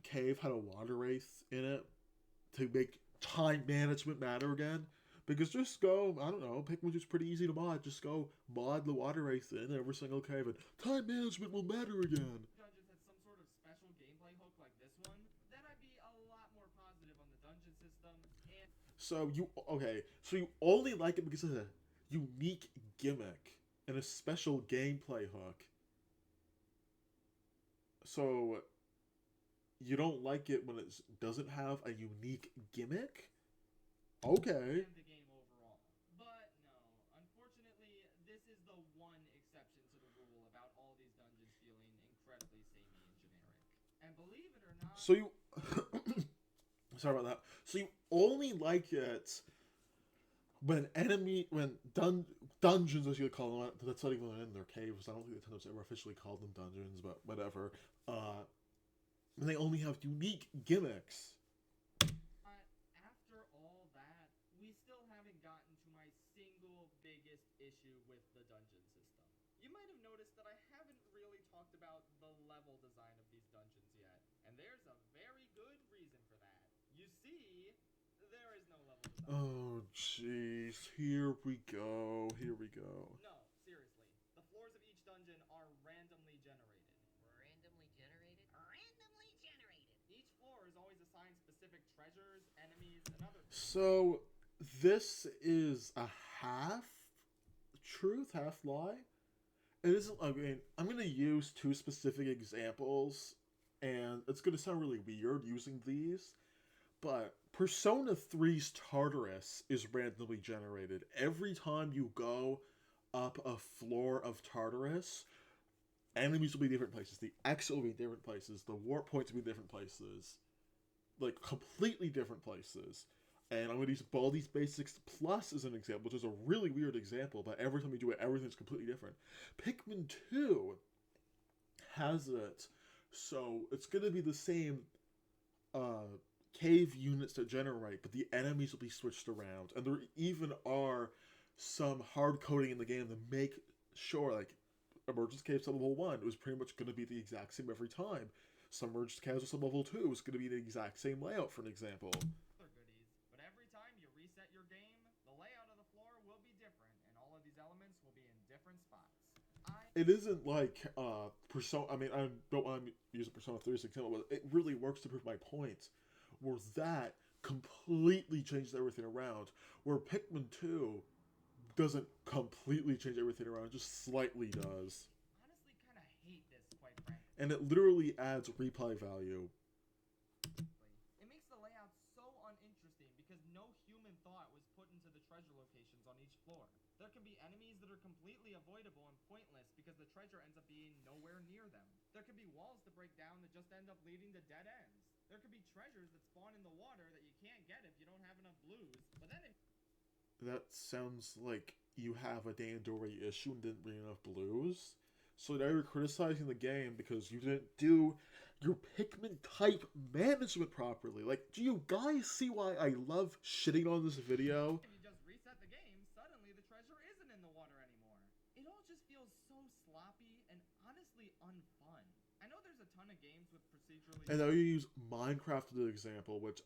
A: cave had a water wraith in it to make time management matter again? Because just go, I don't know, Pikmin 2's pretty easy to mod. Just go mod the water wraith in every single cave and time management will matter again.
B: Dungeons had some sort of special gameplay hook like this one, then I'd be a lot more positive on the dungeon system and...
A: So you only like it because of a unique gimmick and a special gameplay hook. So you don't like it when it doesn't have a unique gimmick? Okay.
B: and the game overall. But no, unfortunately, this is the one exception to the rule about all these dungeons feeling incredibly samey and generic. And believe it or not...
A: So you... Sorry about that. So you only like it when dungeons, as you would call them, that's not even in their caves. I don't think Nintendo's ever officially called them dungeons, but whatever. When they only have unique gimmicks.
B: After all that, we still haven't gotten to my single biggest issue with the dungeon system. You might have noticed that I haven't really talked about the level design of these dungeons yet, and there's a very good reason for that. You see, there is no level design.
A: Oh, jeez. Here we go. Here we go.
B: No, seriously. The floors of each dungeon are randomly generated.
C: Randomly generated? Randomly generated!
B: Each floor is always assigned specific treasures, enemies, and other things.
A: So, this is a half truth, half lie. It isn't, I mean, I'm going to use two specific examples And it's going to sound really weird using these, but Persona 3's Tartarus is randomly generated. Every time you go up a floor of Tartarus, enemies will be different places. The exit will be different places. The warp points will be different places. Like, completely different places. And I'm going to use Baldi's Basics Plus as an example, which is a really weird example, but every time you do it, everything's completely different. Pikmin 2 has it, so it's going to be the same cave units that generate, but the enemies will be switched around. And there even are some hard coding in the game to make sure, like, Emergence Cave Sub-Level 1, it was pretty much going to be the exact same every time. Submerged Caves Sub-Level 2 is going to be the exact same layout, for an example.
B: Other goodies, but every time you reset your game, the layout of the floor will be different, and all of these elements will be in different spots.
A: It isn't like Persona. I mean, I don't want to use a Persona 3 as an example, but it really works to prove my point. Where that completely changes everything around. Where Pikmin 2 doesn't completely change everything around, it just slightly does.
B: Honestly, kind of hate this, quite frankly.
A: And it literally adds replay value.
B: It makes the layout so uninteresting because no human thought was put into the treasure locations on each floor. There can be enemies that are completely avoidable and pointless because the treasure ends up being nowhere near them. There could be walls to break down that just end up leading to dead ends. There could be treasures that spawn in the water that you can't get if you don't have enough blues. But then
A: That sounds like you have a Dandori issue and didn't bring enough blues. So now you're criticizing the game because you didn't do your Pikmin type management properly. Like, do you guys see why I love shitting on this video?
B: if you just reset the game, suddenly the treasure isn't in the water anymore. It all just feels so sloppy and honestly unfun. I know there's a ton of games with procedurally...
A: And now you use Minecraft as an example, which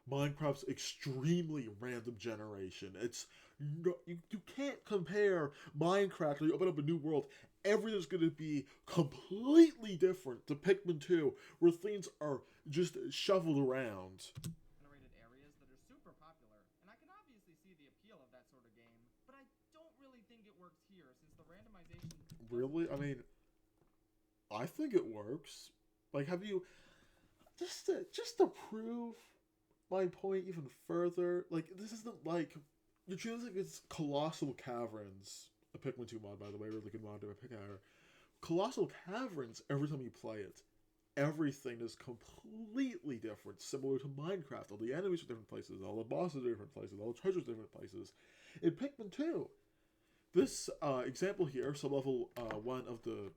A: Minecraft's extremely random generation. It's no, you can't compare Minecraft where you open up a new world. Everything's going to be completely different to Pikmin 2, where things are just shoveled around.
B: generated areas that are super popular, and I can obviously see the appeal of that sort of game, but I don't really think it works here since the randomization...
A: Really? I mean, I think it works. Like, have you... Just to prove my point even further, like, this isn't like... You're choosing it's Colossal Caverns. A Pikmin 2 mod, by the way, really good mod to pick out. Colossal Caverns, every time you play it, everything is completely different, similar to Minecraft. All the enemies are different places, all the bosses are different places, all the treasures are different places. In Pikmin 2, this example here, sub-level 1 of the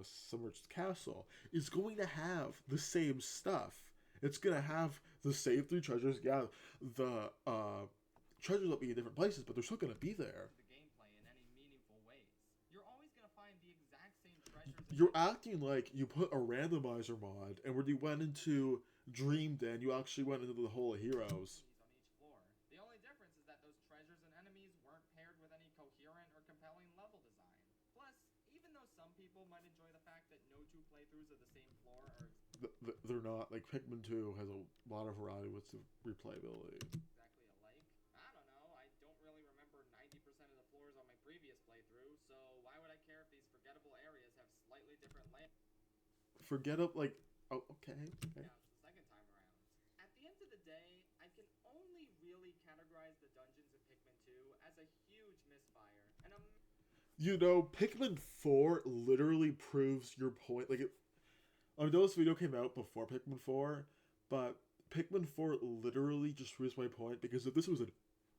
A: Submerged Castle, is going to have the same stuff. It's going to have the same 3 treasures. Yeah, the treasures will be in different places, but they're still going to be there.
B: the gameplay in any meaningful ways. You're always going to find the exact same treasures...
A: You're acting like you put a randomizer mod, and when you went into Dream Den, you actually went into the Hole of Heroes.
B: on each floor. The only difference is that those treasures and enemies weren't paired with any coherent or compelling level design. Plus, even though some people might enjoy the fact that no 2 playthroughs of the same floor are
A: They're not. Like, Pikmin 2 has a lot of variety with the replayability.
B: exactly alike, I don't know. I don't really remember 90% of the floors on my previous playthrough, so why would I care if these forgettable areas have slightly different layouts
A: Forget up, like... Oh, okay.
B: the second time around? At the end of the day, I can only really categorize the dungeons in Pikmin 2 as a huge misfire, and
A: You know, Pikmin 4 literally proves your point. Like, I know this video came out before Pikmin 4, but Pikmin 4 literally just proves my point, because if this was an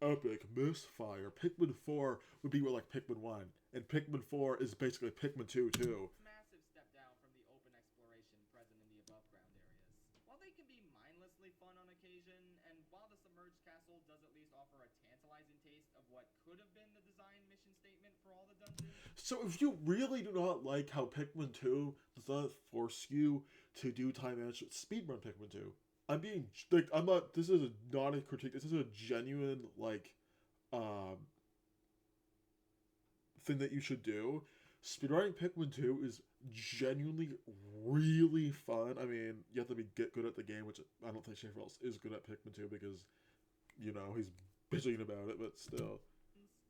A: epic misfire, Pikmin 4 would be more like Pikmin 1, and Pikmin 4 is basically Pikmin 2 too.
B: massive step down from the open exploration present in the above ground areas. While they can be mindlessly fun on occasion, and while the submerged castle does at least offer a tantalizing taste of what could have been the design mission statement for all the dungeons...
A: So if you really do not like how Pikmin 2 does not force you to do time management, speedrun Pikmin 2. I'm being, like, I'm not, this is not a critique, this is a genuine, like, thing that you should do. Speedrunning Pikmin 2 is genuinely really fun. I mean, you have to get good at the game, which I don't think Schaffrillas is good at Pikmin 2 because, you know, he's bitching about it, but still.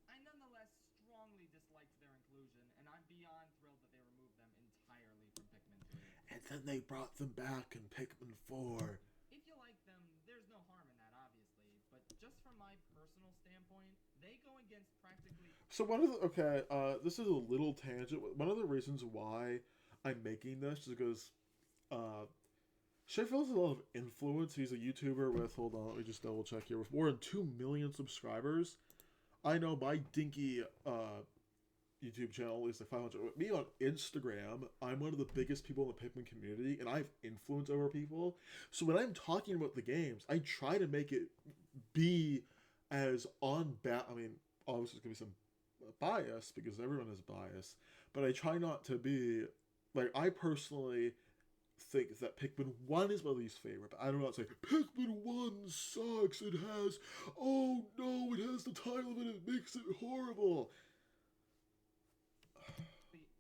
B: I nonetheless strongly disliked their inclusion, and I'm beyond thrilled that they removed them entirely from Pikmin 3.
A: And then they brought them back in Pikmin 4.
B: If you like them, there's no harm in that, obviously. But just from my personal standpoint, they go against practically.
A: So this is a little tangent. One of the reasons why I'm making this is because Schaffrillas has a lot of influence. He's a YouTuber with, hold on, let me just double check here, with more than 2 million subscribers. I know my dinky YouTube channel is like 500. Me on Instagram, I'm one of the biggest people in the Pikmin community, and I have influence over people. So when I'm talking about the games, I try to make it be as I mean, obviously there's gonna be some bias because everyone is biased, but I try not to be like, I personally think that Pikmin 1 is my least favorite, but I don't know, it's like, Pikmin 1 sucks, oh no, it has the title of it, it makes it horrible.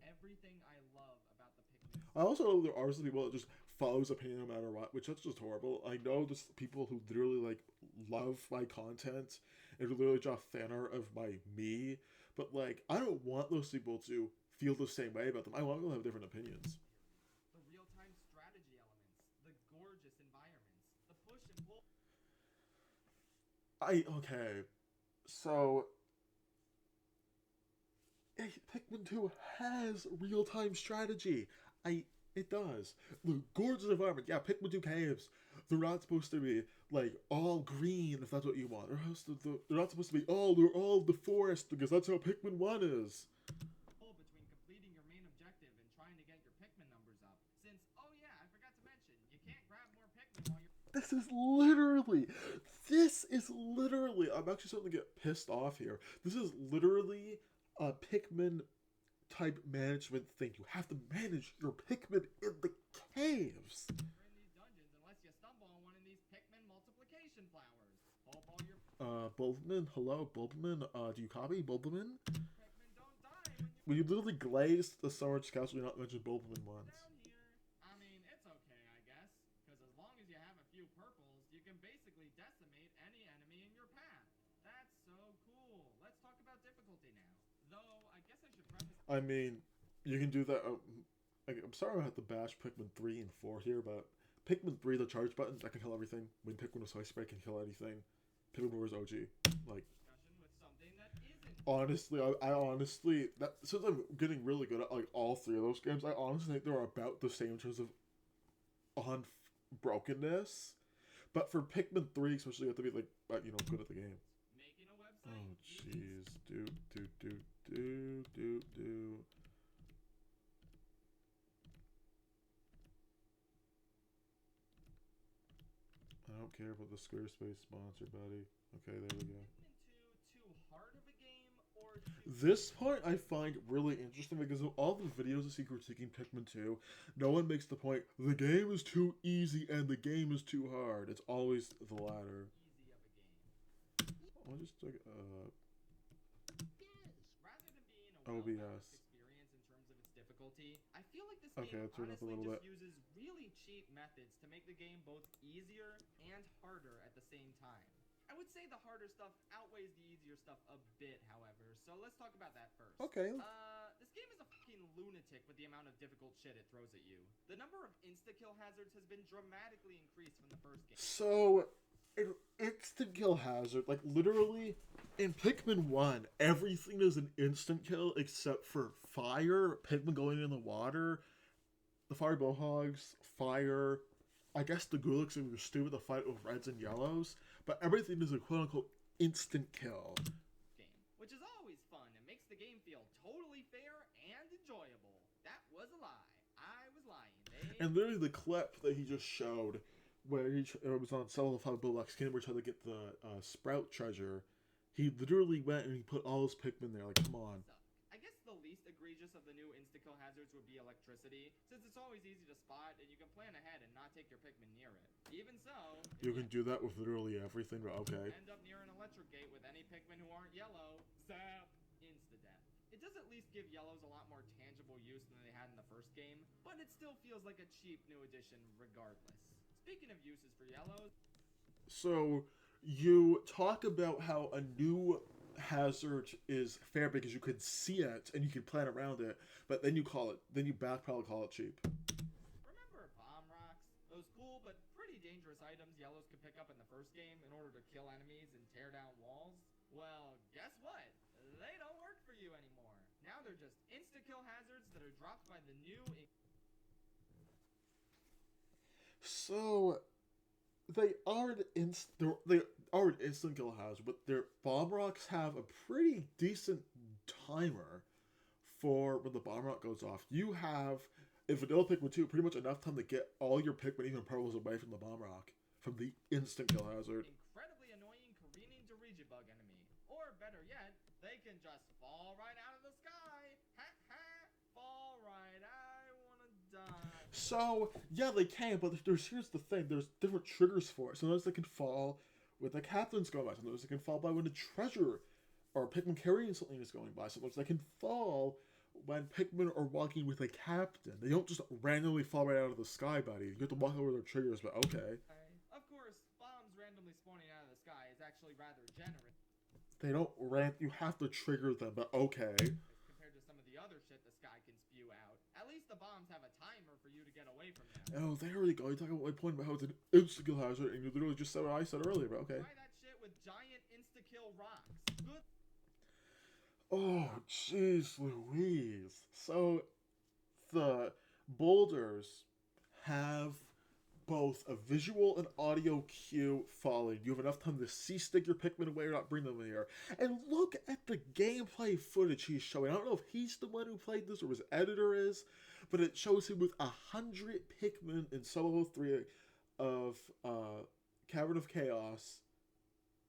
B: Everything I love about the Pikmin.
A: I also know there are some people that just follows opinion no matter what, which that's just horrible. I know just people who literally like love my content and literally draw fan art of me, but like, I don't want those people to feel the same way about them. I want them to have different opinions.
B: The real-time strategy elements, the gorgeous environments, the push and pull.
A: Okay, so Pikmin 2 has real-time strategy. It does. The gorgeous environment. Yeah, Pikmin 2 caves. They're not supposed to be like all green if that's what you want. They're not supposed to be they're all the forest because that's how Pikmin 1 is.
B: Between completing your main objective and trying to get your Pikmin numbers up. Since, oh yeah, I forgot to mention, you can't grab more Pikmin while you're.
A: This is literally, I'm actually starting to get pissed off here. This is literally a Pikmin type management thing. You have to manage your Pikmin in the caves.
B: In these dungeons unless you stumble on one of these Pikmin multiplication flowers. Hope all your
A: Bulbman, hello, Bulbman, do you copy, Bulbman?
B: Pikmin don't die
A: When you literally glazed the Summer Scouts, we not mention Bulbman once.
B: down here. I mean, it's okay, I guess. Because as long as you have a few purples, you can basically decimate any enemy in your path. That's so cool. Let's talk about difficulty now. Though, I guess I should preface.
A: I mean, you can do that. I'm sorry I have to bash Pikmin 3 and 4 here, but Pikmin 3, the charge button, that can kill everything. When Pikmin was Ice Spray, can kill anything. Pikmin 4 is OG. Like,
B: Discussion with something that isn't.
A: honestly, I honestly, since I'm getting really good at like all 3 of those games, I honestly think they're about the same in terms of brokenness. But for Pikmin 3, especially, you have to be like, good at the game.
B: Making a website.
A: Oh, jeez. Do. I don't care about the Squarespace sponsor, buddy. Okay, there we go.
B: Pikmin 2 too hard of a game or
A: This part I find really interesting because of all the videos I see critiquing Pikmin 2, no one makes the point, the game is too easy and the game is too hard. It's always the latter.
B: easy of a game.
A: I'll just check,
B: Rather than being a well-balanced
A: OBS.
B: experience in terms of its difficulty, I feel like this
A: Okay,
B: game
A: I'll turn it up a
B: honestly
A: little
B: just
A: bit.
B: uses really cheap methods to make the game both easier and harder at the same time. I would say the harder stuff outweighs the easier stuff a bit, however, so let's talk about that first.
A: Okay.
B: This game is a fucking lunatic with the amount of difficult shit it throws at you. The number of insta-kill hazards has been dramatically increased from the first game.
A: So, an instant kill hazard, like literally, in Pikmin 1, everything is an instant kill except for fire, Pikmin going in the water, the fire blowhogs, fire, I guess the Gulix if you're stupid to fight with reds and yellows, but everything is a quote-unquote instant kill.
B: Game, which is always fun and makes the game feel totally fair and enjoyable. That was a lie. I was lying.
A: And literally the clip that he just showed, where it was on Cell of 5 Bullocks, King were trying to get the Sprout treasure, he literally went and he put all his Pikmin there, like, come on.
B: I guess the least egregious of the new insta-kill hazards would be electricity, since it's always easy to spot and you can plan ahead and not take your Pikmin near it. Even so,
A: You can do that with literally everything, but okay.
B: end up near an electric gate with any Pikmin who aren't yellow, zap, insta-death. It does at least give yellows a lot more tangible use than they had in the first game, but it still feels like a cheap new addition regardless. Speaking of uses for yellows,
A: So, you talk about how a new hazard is fair because you can see it and you can plan around it, but then you backpedal call it cheap.
B: remember Those cool but pretty dangerous items yellows could pick up in the first game in order to kill enemies and tear down walls, well, guess what? They don't work for you anymore. Now they're just insta-kill hazards that are dropped by the new...
A: So, they aren't instant kill hazard, but their bomb rocks have a pretty decent timer for when the bomb rock goes off. You have, in vanilla Pikmin 2, pretty much enough time to get all your Pikmin, even purples, away from the bomb rock, from the instant kill hazard.
B: Incredibly annoying careening Dirigibug enemy. Or better yet, they can just fall right out of the sky. Ha ha! Fall right, I wanna die.
A: So, yeah, they can, but here's the thing. There's different triggers for it. Sometimes they can fall when the captain's going by. Sometimes they can fall by when a treasure or Pikmin carrying something is going by. Sometimes they can fall when Pikmin are walking with a captain. They don't just randomly fall right out of the sky, buddy. You have to walk over their triggers, but okay.
B: Of course, bombs randomly spawning out of the sky is actually rather generous.
A: They don't you have to trigger them, but okay.
B: Compared to some of the other shit the sky can spew out. At least the bombs have a timer for you to get away from them.
A: Oh, there we go. You talk about my point about how it's an insta-kill hazard, and you literally just said what I said earlier, but okay.
B: Try that shit with giant insta-kill rocks. Good.
A: Oh, jeez Louise. So, the boulders have both a visual and audio cue falling. You have enough time to stick your Pikmin away or not bring them in here. And look at the gameplay footage he's showing. I don't know if he's the one who played this or his editor is, but it shows him with 100 Pikmin in Solo 3 of Cavern of Chaos.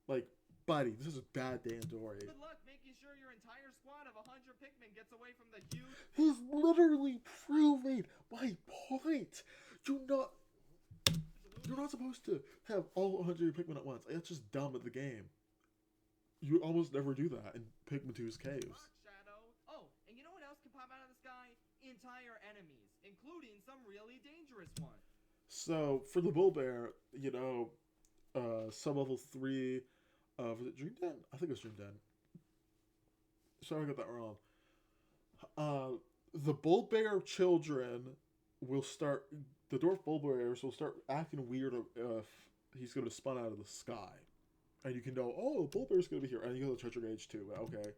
A: Like, buddy, this is bad Dandori.
B: Good luck making sure your entire squad of 100 Pikmin gets away from the huge...
A: He's literally proving my point. You're not supposed to have all 100 Pikmin at once. That's just dumb at the game. You almost never do that in Pikmin 2's caves.
B: Rock Shadow. Oh, and you know what else can pop out of the sky? Entire enemies, including some really dangerous ones.
A: So, for the Bull Bear, you know, sub-level 3 of... Was it Dream Den? I think it was Dream Den. Sorry I got that wrong. The Bull Bear children will start... The dwarf bull bears will start acting weird if he's going to spawn out of the sky. And you can know, oh, bull bear's going to be here. And you go to treasure gauge too, but okay.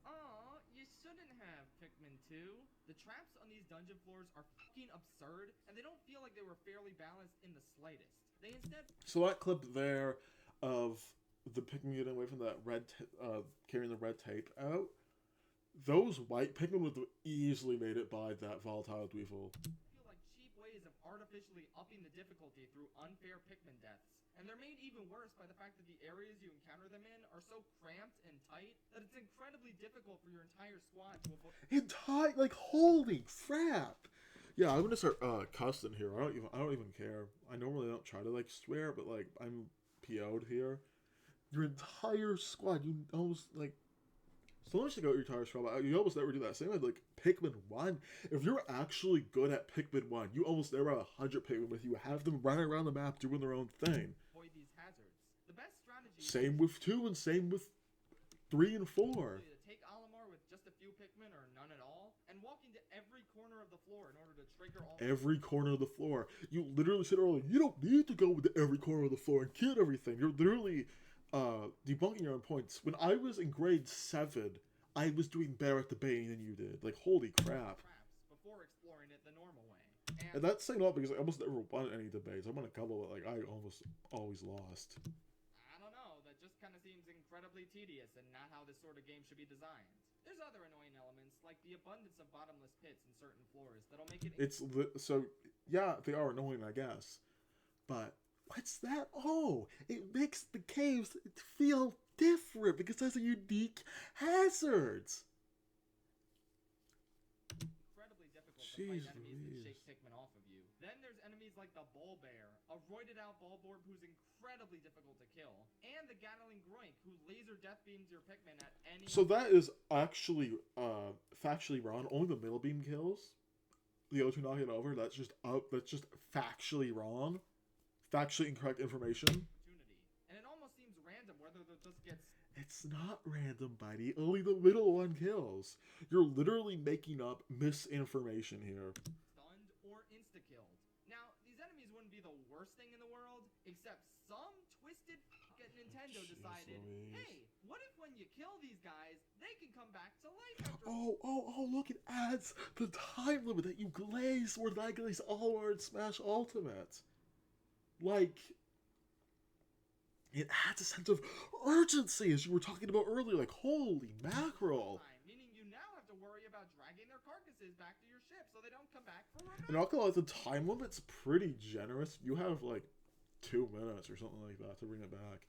B: Aw, you shouldn't have, Pikmin 2. The traps on these dungeon floors are fucking absurd, and they don't feel like they were fairly balanced in the slightest. They instead...
A: So that clip there of the Pikmin getting away from that carrying the red tape out, those white Pikmin would have easily made it by that volatile Dweevil.
B: Of artificially upping the difficulty through unfair Pikmin deaths. And they're made even worse by the fact that the areas you encounter them in are so cramped and tight that it's incredibly difficult for your entire squad to avoid.
A: Like, holy crap! Yeah, I'm gonna start cussing here. I don't even care. I normally don't try to like swear, but like I'm PO'd here. Your entire squad, you almost like. So let me go at your entire squad. You almost never do that. Same with like Pikmin 1. If you're actually good at Pikmin 1, you almost never have 100 Pikmin with you. Have them running around the map doing their own thing.
B: Avoid these hazards. The best strategy.
A: Same with 2 and same with 3 and 4.
B: To take Olimar with just a few Pikmin or none at all, and walk into every corner of the floor in order to trigger all.
A: Every corner of the floor. You literally said earlier, you don't need to go into every corner of the floor and kill everything. You're literally debunking your own points. When I was in grade 7, I was doing better at debating than you did. Like, holy crap.
B: Before exploring it the normal way.
A: And that's saying a lot because I almost never won any debates. I won a couple, but like I almost always lost.
B: I don't know. That just kind of seems incredibly tedious and not how this sort of game should be designed. There's other annoying elements like the abundance of bottomless pits in certain floors that'll make it.
A: So yeah, they are annoying, I guess. But what's that? Oh, it makes the caves feel different because there's a unique hazards.
B: Incredibly difficult to fight enemies that shake Pikmin off of you. Then there's enemies like the Bull Bear, a roided out Bulborb who's incredibly difficult to kill, and the Gatling Groink who laser death beams your Pikmin at any.
A: So that is actually factually wrong. Only the middle beam kills. The O2 knock it over. That's just factually wrong. Factually incorrect information.
B: And it almost seems random whether they'll just get.
A: It's not random, buddy. Only the middle one kills. You're literally making up misinformation here.
B: Stunned or insta-killed. Now, these enemies wouldn't be the worst thing in the world, except some twisted f**k at Nintendo
A: Jeez
B: decided,
A: Louise.
B: hey, what if when you kill these guys, they can come back to life after...
A: Oh, look, it adds the time limit that you glaze more than I glaze all in Smash Ultimate. Like, it adds a sense of urgency, as you were talking about earlier. Like, holy mackerel.
B: Meaning you now have to worry about dragging their carcasses back to your ship so they don't come back for revenge.
A: And not gonna lie, the time limit's pretty generous. You have, like, 2 minutes or something like that to bring it back.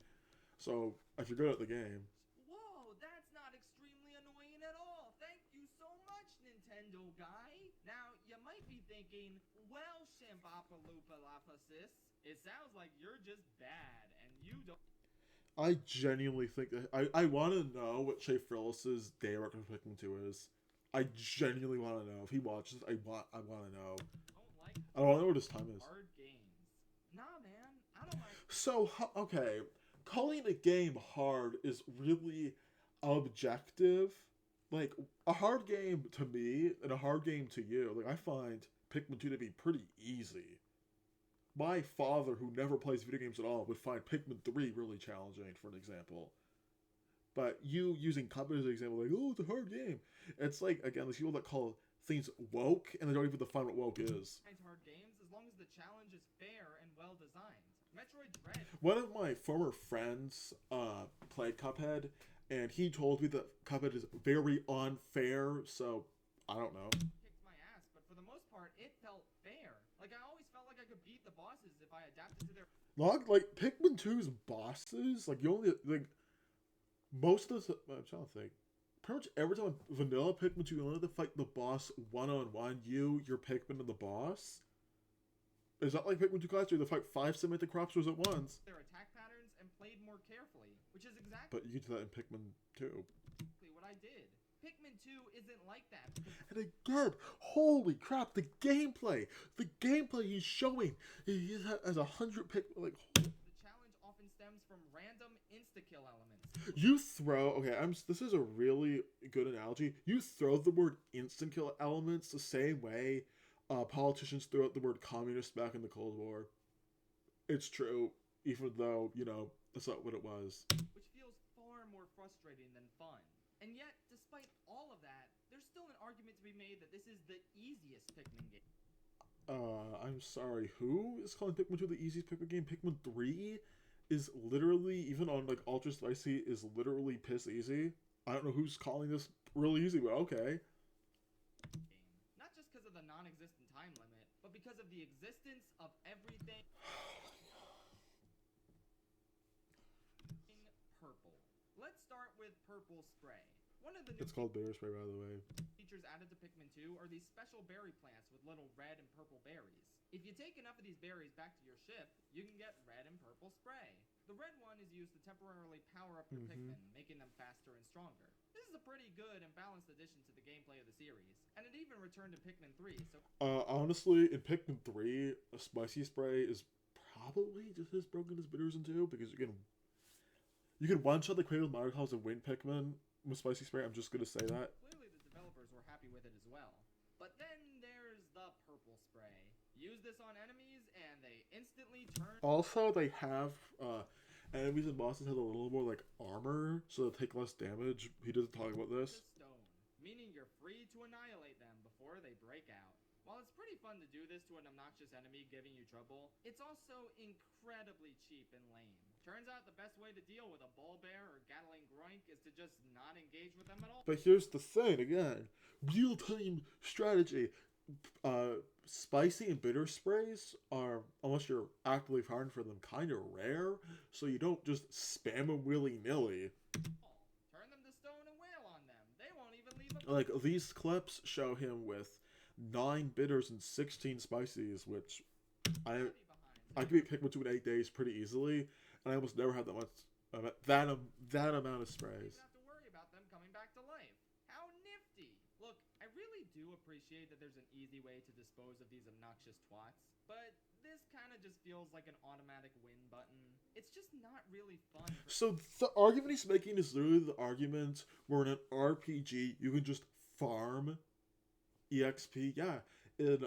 A: So, if you're good at the game...
B: Whoa, that's not extremely annoying at all. Thank you so much, Nintendo guy. Now, you might be thinking, well, Shimbapaloopa-Lapasis, it sounds like you're just bad, and you don't...
A: I genuinely think that... I want to know what Schaffrillas' day record for Pikmin 2 is. I genuinely want to know. If he watches, I want to know. I don't know what his time is.
B: Hard games. Nah, man, I don't like...
A: So, okay, calling a game hard is really objective. Like, a hard game to me and a hard game to you, like, I find Pikmin 2 to be pretty easy. My father, who never plays video games at all, would find Pikmin 3 really challenging, for an example. But you using Cuphead as an example, like, oh, it's a hard game. It's like, again, there's people that call things woke, and they don't even define what woke is.
B: Hard games as long as the challenge is fair and well designed. Metroid Dread.
A: One of my former friends played Cuphead, and he told me that Cuphead is very unfair, so I don't know.
B: Kicked my ass, but for the most part, it felt fair. Like, I always felt like I could beat the bosses if I adapted to their...
A: Like, Pikmin 2's bosses, like, you only, like, most of the... I'm trying to think. Pretty much every time vanilla Pikmin 2, you only have to fight the boss one-on-one. Your Pikmin, and the boss. Is that like Pikmin 2 Clash? You have to fight 5 semantic cropsters at once.
B: Their attack patterns and played more carefully, which is exactly...
A: But you do that in Pikmin 2.
B: What I did. Pikmin 2 isn't like that.
A: And again, holy crap, the gameplay he's showing, he has 100 Pikmin, like...
B: The challenge often stems from random insta-kill elements.
A: You throw, okay, this is a really good analogy. You throw the word instant kill elements the same way politicians threw out the word communist back in the Cold War. It's true, even though, you know, that's not what it was.
B: Which feels far more frustrating than fun. And yet, despite all of that, there's still an argument to be made that this is the easiest Pikmin game.
A: I'm sorry, who is calling Pikmin 2 the easiest Pikmin game? Pikmin 3 is literally, even on, like, Ultra Spicy, is literally piss easy. I don't know who's calling this really easy, but okay.
B: Not just because of the non-existent time limit, but because of the existence of everything... purple. Let's start with Purple Spray. One of the new...
A: It's called Bitter Spray, by the way.
B: Features added to Pikmin 2 are these special berry plants with little red and purple berries. If you take enough of these berries back to your ship, you can get red and purple spray. The red one is used to temporarily power up your Pikmin, making them faster and stronger. This is a pretty good and balanced addition to the gameplay of the series, and it even returned in Pikmin 3, so...
A: Honestly, in Pikmin 3, a spicy spray is probably just as broken as Bitters in 2, because you can one-shot the Cradle Microclouds and win Pikmin with spicy spray. I'm just gonna say that.
B: Clearly the developers were happy with it as well. But then there's the purple spray. Use this on enemies, and they instantly turn...
A: Also, they have, enemies and bosses have a little more, like, armor, so they take less damage. He doesn't talk about this.
B: Stone, meaning you're free to annihilate them before they break out. While it's pretty fun to do this to an obnoxious enemy giving you trouble, it's also incredibly cheap and lame. Turns out the best way to deal with a ball bear or Gatling Groink is to just not engage with them at all.
A: But here's the thing, again. Real-time strategy. Spicy and bitter sprays are, unless you're actively firing for them, kind of rare, so you don't just spam them willy-nilly.
B: Turn them to stone and wail on them. They won't even leave a...
A: Like, these clips show him with 9 bitters and 16 spices, which I could beat Pikmin 2 in 8 days pretty easily, and I almost never had that much, that amount of sprays.
B: You don't have to worry about them coming back to life. How nifty! Look, I really do appreciate that there's an easy way to dispose of these obnoxious twats, but this kind of just feels like an automatic win button. It's just not really fun.
A: So the argument he's making is literally the argument where in an RPG you can just farm EXP. Yeah, in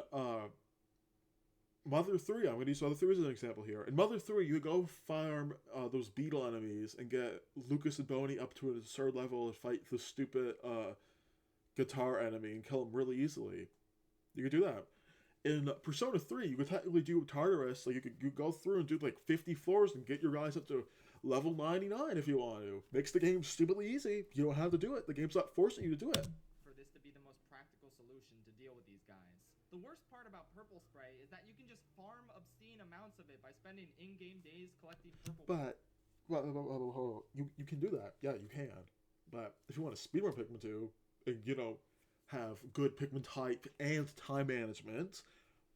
A: Mother 3, I'm going to use Mother 3 as an example here. In Mother 3, you go farm those beetle enemies and get Lucas and Boney up to a certain level and fight the stupid guitar enemy and kill him really easily. You could do that. In Persona 3, you could technically do Tartarus, like you go through and do like 50 floors and get your guys up to level 99 if you want to. Makes the game stupidly easy. You don't have to do it. The game's not forcing you to do it.
B: For this to be the most practical solution to deal with these guys. The worst part about purple spray is that you can just farm obscene amounts of it by spending in-game days collecting purple.
A: But, well, you can do that. Yeah, you can. But if you want to speedrun Pikmin 2, and, you know, have good Pikmin type and time management,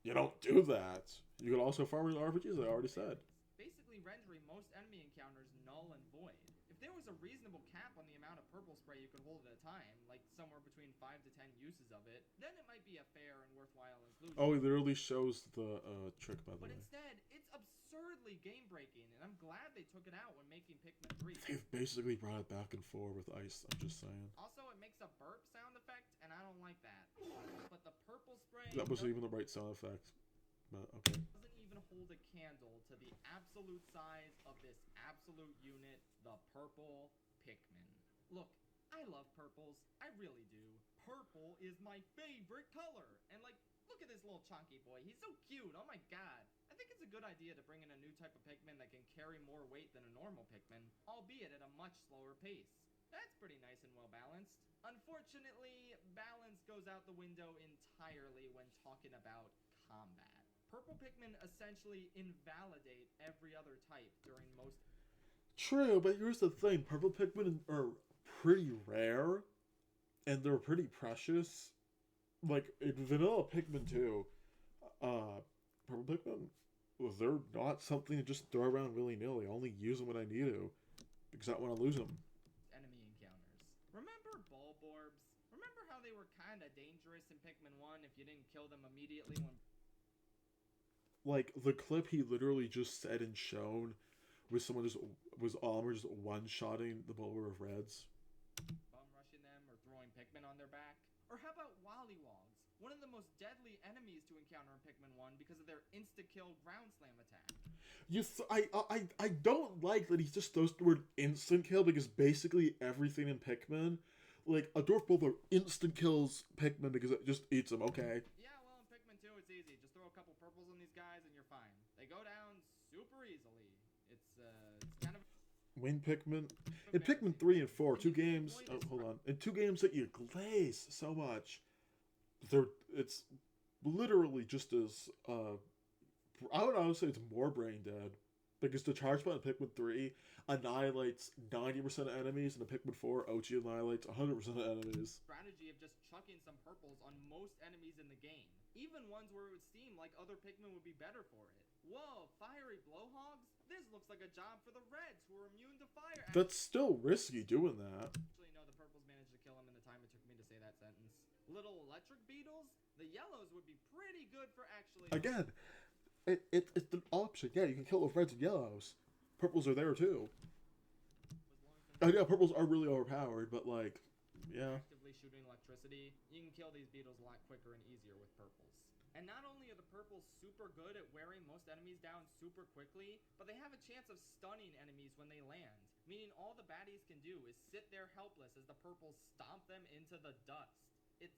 A: you don't do that. You can also farm in RPGs, I already said.
B: Basically rendering most enemy encounters null and void. If there was a reasonable cap on the amount of purple spray you could hold at a time, like somewhere between 5 to 10 uses of it, then it might be a fair and worthwhile inclusion.
A: Oh, he literally shows the trick, by the way.
B: But instead, it's absurdly game-breaking, and I'm glad they took it out when making Pikmin 3.
A: They've basically brought it back and forth with ice, I'm just saying.
B: Also, it makes a burp sound effect, and I don't like that. But the purple spray...
A: That wasn't even the right sound effect. But, okay.
B: Doesn't even hold a candle to the absolute size of this absolute unit, the purple Pikmin. Look, I love purples. I really do. Purple is my favorite color. And like, look at this little chunky boy. He's so cute. Oh my god. I think it's a good idea to bring in a new type of Pikmin that can carry more weight than a normal Pikmin, albeit at a much slower pace. That's pretty nice and well balanced. Unfortunately, balance goes out the window entirely when talking about combat. Purple Pikmin essentially invalidate every other type during most...
A: True, but here's the thing. Purple Pikmin are pretty rare, and they're pretty precious. Like, in vanilla Pikmin 2, Purple Pikmin, they're not something to just throw around willy-nilly. I only use them when I need to, because I don't want to lose them.
B: Enemy encounters. Remember Bulborbs? Remember how they were kinda dangerous in Pikmin 1 if you didn't kill them immediately when...
A: Like, the clip he literally just said and shown was someone just one-shotting the Bulwer of Reds.
B: Bum rushing them or throwing Pikmin on their back? Or how about Wollywogs? One of the most deadly enemies to encounter in Pikmin 1 because of their insta-kill ground slam attack.
A: I don't like that he just throws the word instant kill, because basically everything in Pikmin, like, a Dwarf Bulwer instant kills Pikmin because it just eats them, okay?
B: Yeah, well, in Pikmin 2 it's easy. Just throw a couple purples on these guys and you're fine. They go down super easily. It's kind of...
A: Win Pikmin. In Pikmin 3 and 4, two games... Oh, hold on. In two games that you glaze so much, it's literally just as... I would honestly say it's more brain dead. Because the charge button in Pikmin 3 annihilates 90% of enemies, and in Pikmin 4, Ochi annihilates 100% of enemies.
B: Strategy of just chucking some purples on most enemies in the game. Even ones where it would seem like other Pikmin would be better for it. Whoa, fiery blowhogs? This looks like a job for the Reds, who are immune to fire.
A: That's still risky doing that.
B: Actually, no, the purples managed to kill him in the time it took me to say that sentence. Little electric beetles? The yellows would be pretty good for actually...
A: Again, it's an option. Yeah, you can kill with reds and yellows. Purples are there too. Yeah, purples are really overpowered, but like, yeah.
B: Actively shooting electricity, you can kill these beetles a lot quicker and easier with purples. And not only are the purples super good at wearing most enemies down super quickly, but they have a chance of stunning enemies when they land. Meaning all the baddies can do is sit there helpless as the purples stomp them into the dust. It's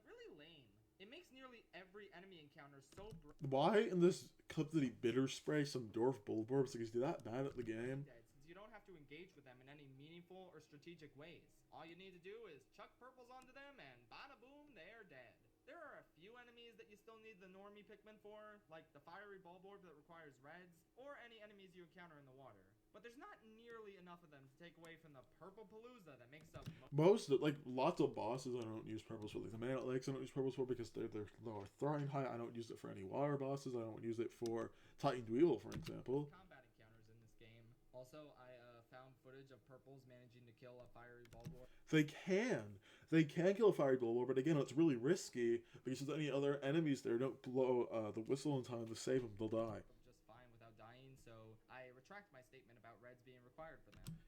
B: really lame. It makes nearly every enemy encounter so...
A: Why in this clip did he bitter spray some Dwarf Bulborbs? Like, is he that bad at the game?
B: Yeah, since you don't have to engage with them in any meaningful or strategic ways. All you need to do is chuck purples onto them and bada boom, they're dead. There are a few enemies that you still need the normie Pikmin for, like the fiery Bulborb that requires reds, or any enemies you encounter in the water. But there's not nearly enough of them to take away from the Purple Palooza that makes up
A: most, like, lots of bosses I don't use purples for. Like, the Man at Lakes I don't use purples for because they're lower throwing height. I don't use it for any water bosses. I don't use it for Titan Dweevil, for example.
B: Combat encounters in this game. Also, I found footage of purples managing to kill a fiery Bulborb.
A: They can kill a fiery Bulborb, but again, it's really risky because if any other enemies there don't blow the whistle in time to save them, they'll die.
B: Just fine without dying, so I retract my statement about reds being required for them.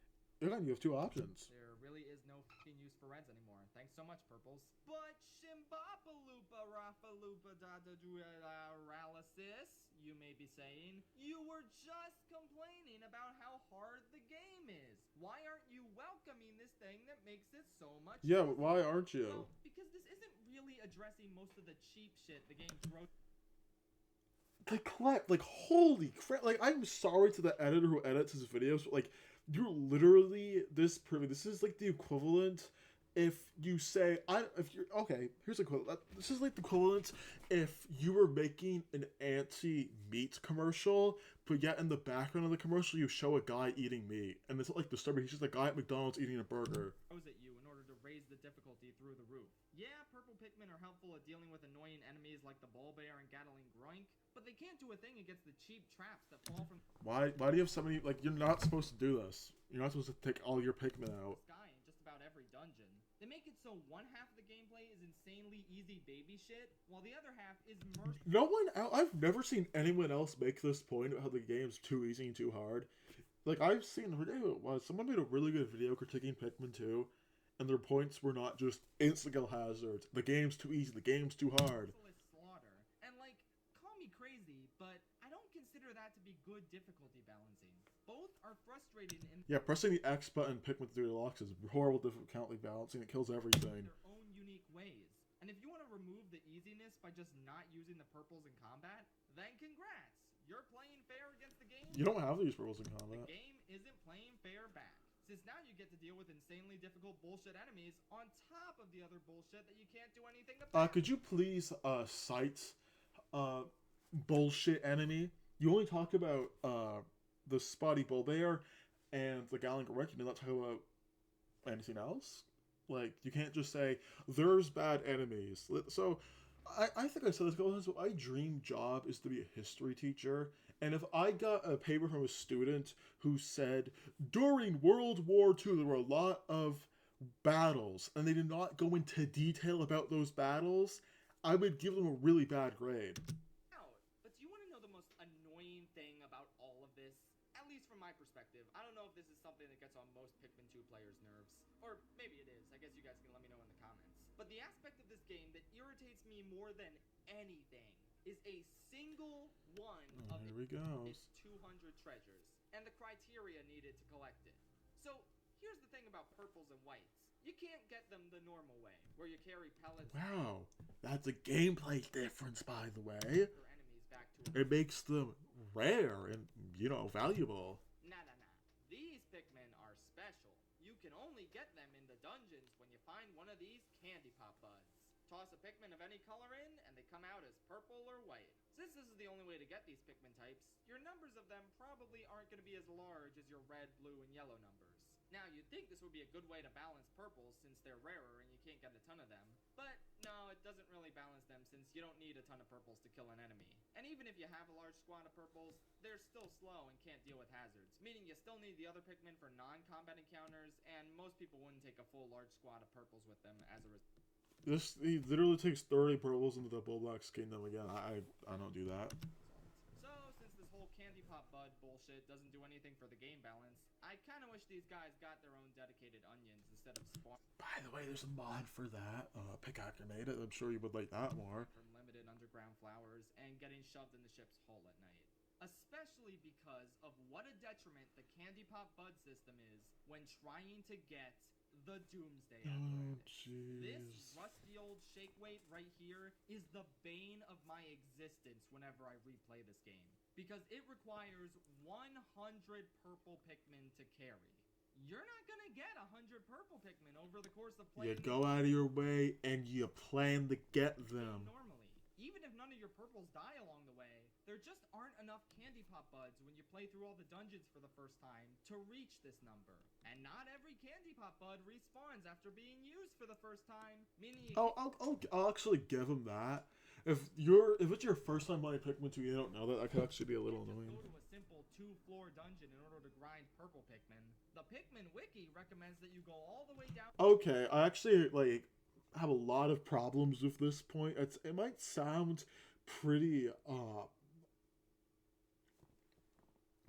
A: Again, you have two options.
B: There really is no fucking use for reds anymore. Thanks so much, purples. But Shimbapaloopa Rafaloopa da da Analysis, you may be saying. You were just complaining about how hard the game is. Why aren't you welcoming this thing that makes it so much
A: Yeah,
B: easier?
A: why aren't you?
B: Well, because this isn't really addressing most of the cheap shit the game throws.
A: Like, holy crap! Like, I'm sorry to the editor who edits his videos, but, like, you're literally this privy. This is like the equivalent if you say if you're okay. Here's the equivalent. This is like the equivalent if you were making an anti-meat commercial, but yet in the background of the commercial you show a guy eating meat, and it's not like disturbing. He's just a guy at McDonald's eating a burger.
B: At you in order to raise the difficulty through the roof. Yeah, purple Pikmin are helpful at dealing with annoying enemies like the Bulbear and Gatling Groink, but they can't do a thing against the cheap traps that fall from
A: Why do you have so many? Like, you're not supposed to do this. You're not supposed to take all your Pikmin out.
B: the sky in just about every dungeon. They make it so one half of the gameplay is insanely easy baby shit, while the other half is
A: No one I've never seen anyone else make this point about how the game's too easy and too hard. Like, I've seen, I forget who it was, someone made a really good video critiquing Pikmin 2, and their points were not just insta-kill hazards. The game's too easy, the game's too hard.
B: slaughter. And like, call me crazy, but I don't consider that to be good difficulty balancing. Both are frustrating in
A: Yeah, pressing the X button Pikmin 3 Deluxe is horrible difficulty balancing. It kills everything.
B: their own unique ways. And if you want to remove the easiness by just not using the purples in combat, then congrats! You're playing fair against the game.
A: You don't have to use purples in
B: The
A: combat.
B: game isn't playing fair back. Since now you get to deal with insanely difficult bullshit enemies on top of the other bullshit that you can't do anything about.
A: Could you please cite bullshit enemy? You only talk about the Spotty Bulbear and the Gatling Groink. You do not talk about anything else. Like, you can't just say there's bad enemies. So I think I said this goes. So my dream job is to be a history teacher, and if I got a paper from a student who said during World War II there were a lot of battles and they did not go into detail about those battles, I would give them a really bad grade.
B: But do you want to know the most annoying thing about all of this? At least from my perspective, I don't know if this is something that gets on most Pikmin 2 players' nerves. Or maybe it is. I guess you guys can let me know in the comments. But the aspect of this game that irritates me more than anything is a single one of
A: Here we go.
B: its 200 treasures, and the criteria needed to collect it. So, here's the thing about purples and whites. You can't get them the normal way, where you carry pellets
A: Wow, that's a gameplay difference, by the way.
B: your enemies back to
A: It makes them rare and, valuable.
B: Nah. These Pikmin are special. You can only get them in the dungeons when you find one of these candy pop buds. Toss a Pikmin of any color in, and they come out as purple or white. Since this is the only way to get these Pikmin types, your numbers of them probably aren't going to be as large as your red, blue, and yellow numbers. Now, you'd think this would be a good way to balance purples since they're rarer and you can't get a ton of them, but no, it doesn't really balance them since you don't need a ton of purples to kill an enemy. And even if you have a large squad of purples, they're still slow and can't deal with hazards, meaning you still need the other Pikmin for non-combat encounters, and most people wouldn't take a full large squad of purples with them as a result.
A: He literally takes 30 purples into the Bulblax Kingdom again. I don't do that.
B: So, since this whole candy pop bud bullshit doesn't do anything for the game balance, I kinda wish these guys got their own dedicated onions instead of spawn.
A: By the way, there's a mod for that. Pickhacker made it. I'm sure you would like that more.
B: From limited underground flowers and getting shoved in the ship's hull at night. Especially because of what a detriment the candy pop bud system is when trying to get the Doomsday
A: Oh,
B: Emerald.
A: jeez.
B: This rusty old shake weight right here is the bane of my existence whenever I replay this game, because it requires 100 purple Pikmin to carry. You're not gonna get 100 purple Pikmin over the course of playing.
A: You go out of your way and you plan to get them.
B: Normally, even if none of your purples die along the way, there just aren't enough candy pop buds when you play through all the dungeons for the first time to reach this number. And not every candy pop bud respawns after being used for the first time, meaning you
A: I'll actually give him that. If it's your first time playing Pikmin 2, you don't know that could actually be a little
B: can't
A: annoying.
B: just go to a simple 2-floor dungeon in order to grind purple Pikmin. The Pikmin Wiki recommends that you go all the way down.
A: Okay, I actually have a lot of problems with this point. It might sound pretty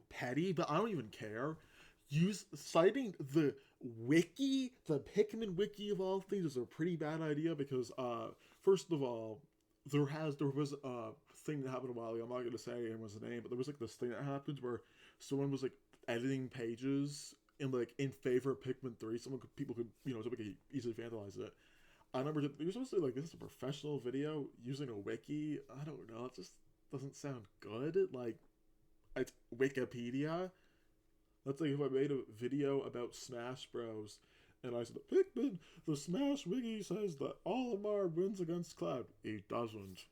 A: petty, but I don't even care. Citing the wiki, the Pikmin wiki of all things, is a pretty bad idea because first of all, there was a thing that happened a while ago. I'm not gonna say it was the name, but there was like this thing that happened where someone was like editing pages in favor of Pikmin 3. People could somebody could easily vandalize it. I remember they were supposed to like this is a professional video using a wiki. I don't know. It just doesn't sound good. Like it's Wikipedia. That's like if I made a video about Smash Bros. And I said, Pikmin, the Smash Wiki says that Olimar wins against Cloud. He doesn't.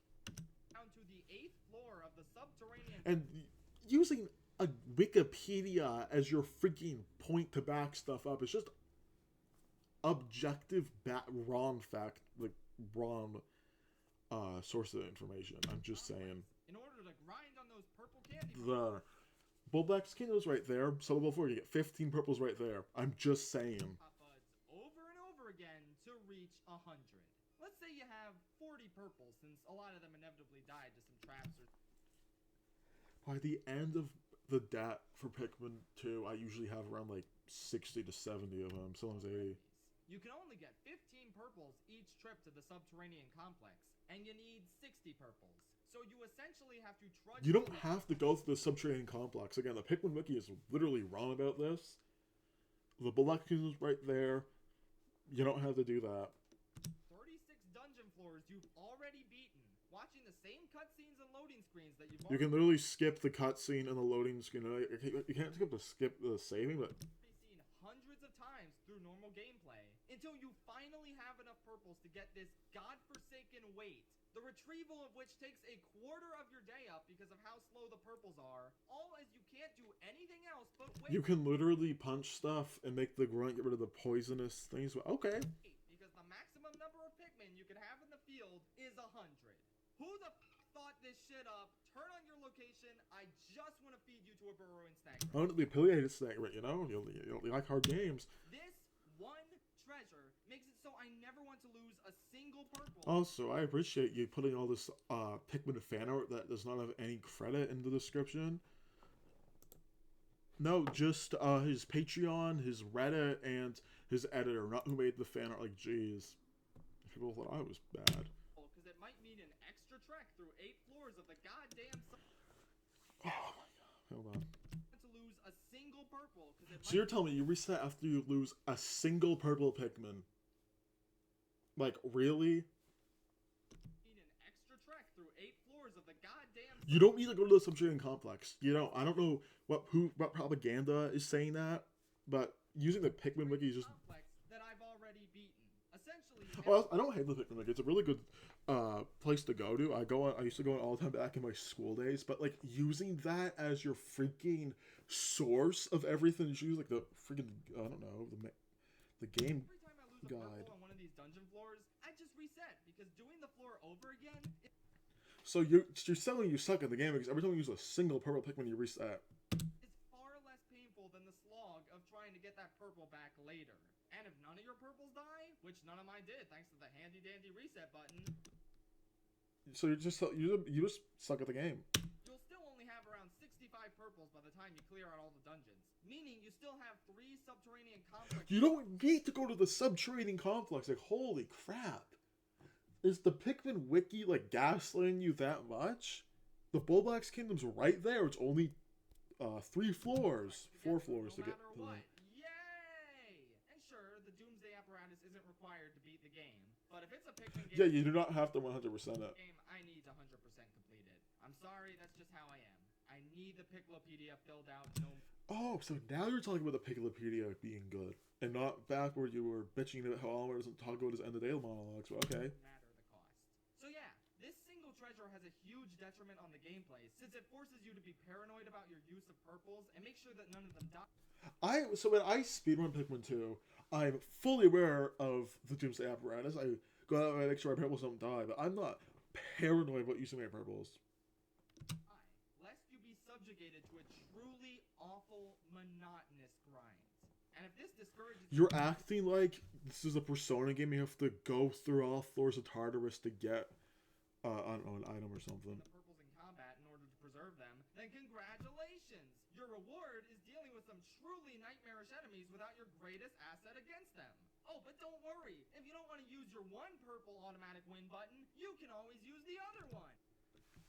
B: Down to the 8th floor of the subterranean.
A: And using a Wikipedia as your freaking point to back stuff up is just objective wrong fact, like wrong source of information. I'm just saying.
B: In order to grind on those purple candy.
A: The Bullback's Kingdom is right there. So before you get 15 purples right there. I'm just saying.
B: Over and over again to reach 100. Let's say you have 40 purples, since a lot of them inevitably died to some traps or.
A: By the end of the DAT for Pikmin 2, I usually have around like 60 to 70 of them. Sometimes 80.
B: You can only get 15 purples each trip to the subterranean complex, and you need 60 purples. So you essentially have to trudge.
A: You don't have to go through the subterranean complex. Again, the Pikmin Wiki is literally wrong about this. The Black Kingdom's right there. You don't have to do that.
B: 36 dungeon floors you've already beaten, watching the same cutscenes and loading screens that you've
A: You can literally skip the cutscene and the loading screen. You can't skip the saving, but
B: seen hundreds of times through normal gameplay until you finally have enough purples to get this godforsaken weight, the retrieval of which takes a quarter of your day up because of how slow the purples are, all as you can't do anything else but wait.
A: You can literally punch stuff and make the grunt get rid of the poisonous things. Okay.
B: Because the maximum number of Pikmin you can have in the field is 100. Who the thought this shit up? Turn on your location. I just want to feed you to a burrowing snack.
A: I want the affiliated snack, right? You like hard games.
B: This one treasure makes it so I never want to lose a single purple.
A: Also, I appreciate you putting all this Pikmin fan art that does not have any credit in the description. No, just his Patreon, his Reddit, and his editor, not who made the fan art. Like, jeez. People thought I was bad.
B: Because it might mean an extra trek through 8 floors of the goddamn.
A: Oh my god. Hold on.
B: To lose a single purple.
A: So you're telling me you reset after you lose a single purple Pikmin? Like, really?
B: Need an extra trek through 8 floors of the goddamn.
A: You don't need to go to the subterranean complex. I don't know what propaganda is saying that, but using the Pikmin wiki is just.
B: That I've already beaten. Essentially.
A: Well, I don't hate the Pikmin wiki. It's a really good place to go to. I used to go on all the time back in my school days, but like using that as your freaking source of everything, you use like the freaking I don't know the game
B: every time I lose a
A: guide.
B: purple on one of these dungeon floors, I just reset because doing the floor over again.
A: So you're selling you suck at the game because every time you use a single purple Pikmin, you reset.
B: It's far less painful than the slog of trying to get that purple back later. And if none of your purples die, which none of mine did, thanks to the handy dandy reset button.
A: So you just suck at the game.
B: You'll still only have around 65 purples by the time you clear out all the dungeons, meaning you still have 3 subterranean complexes.
A: You don't need to go to the subterranean complex. Like, holy crap. Is the Pikmin wiki, like, gaslighting you that much? The Bulblax Kingdom's right there. It's only 3 floors. 4 floors to get to them.
B: Yay! And sure, the Doomsday apparatus isn't required to beat the game, but if it's a Pikmin game...
A: Yeah, you do not have to 100% it.
B: Game, I need 100% completed. I'm sorry, that's just how I am. I need the Piclopedia filled out.
A: Oh, so now you're talking about the Piclopedia being good, and not back where you were bitching about how Oliver doesn't talk about his end-of-day monologues. Well, okay.
B: Matter the cost. So yeah, this single treasure has a huge detriment on the gameplay, since it forces you to be paranoid about your use of purples and make sure that none of them die.
A: So when I speedrun Pikmin 2, I'm fully aware of the Doomsday apparatus. I go out and make sure my purples don't die, but I'm not paranoid about using my purples.
B: Lest you be subjugated to a truly awful, monotonous grind. And if this discourages
A: You're acting like this is a Persona game. You have to go through all floors of Tartarus to get, I don't know, an item or something.
B: the purples in combat in order to preserve them, then congratulations! Your reward is dealing with some truly nightmarish enemies without your greatest asset against them. Oh, but don't worry. If you don't want to use your one purple automatic win button, you can always use the other one.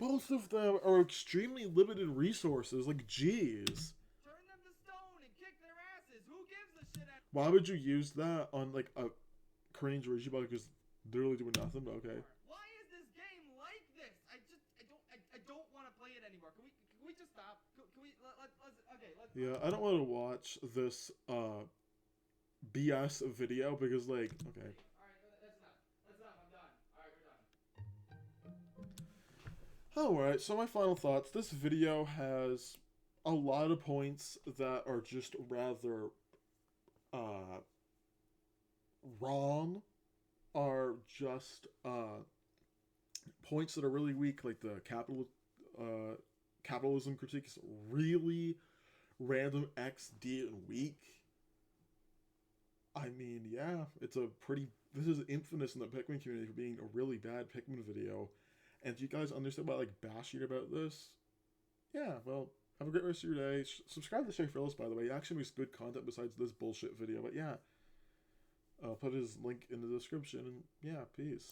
A: Both of them are extremely limited resources. Like, jeez.
B: Turn them to stone and kick their asses. Who gives a shit?
A: Why would you use that on, like, a Korean Georgie bot? Because they're really doing nothing, but okay.
B: Why is this game like this? I don't want to play it anymore. Can we just stop? Can we, let's.
A: Yeah, I don't want to watch this, BS video because, like, okay.
B: Alright, that's enough. I'm done. Alright, we're done.
A: Alright, so my final thoughts. This video has a lot of points that are just rather, wrong, are just, points that are really weak, like the capitalism critique is really random XD and weak. I mean, yeah, this is infamous in the Pikmin community for being a really bad Pikmin video. And do you guys understand why, like, bashing about this? Yeah, well, have a great rest of your day. Subscribe to Schaffrillas, by the way. He actually makes good content besides this bullshit video. But yeah, I'll put his link in the description. And yeah, peace.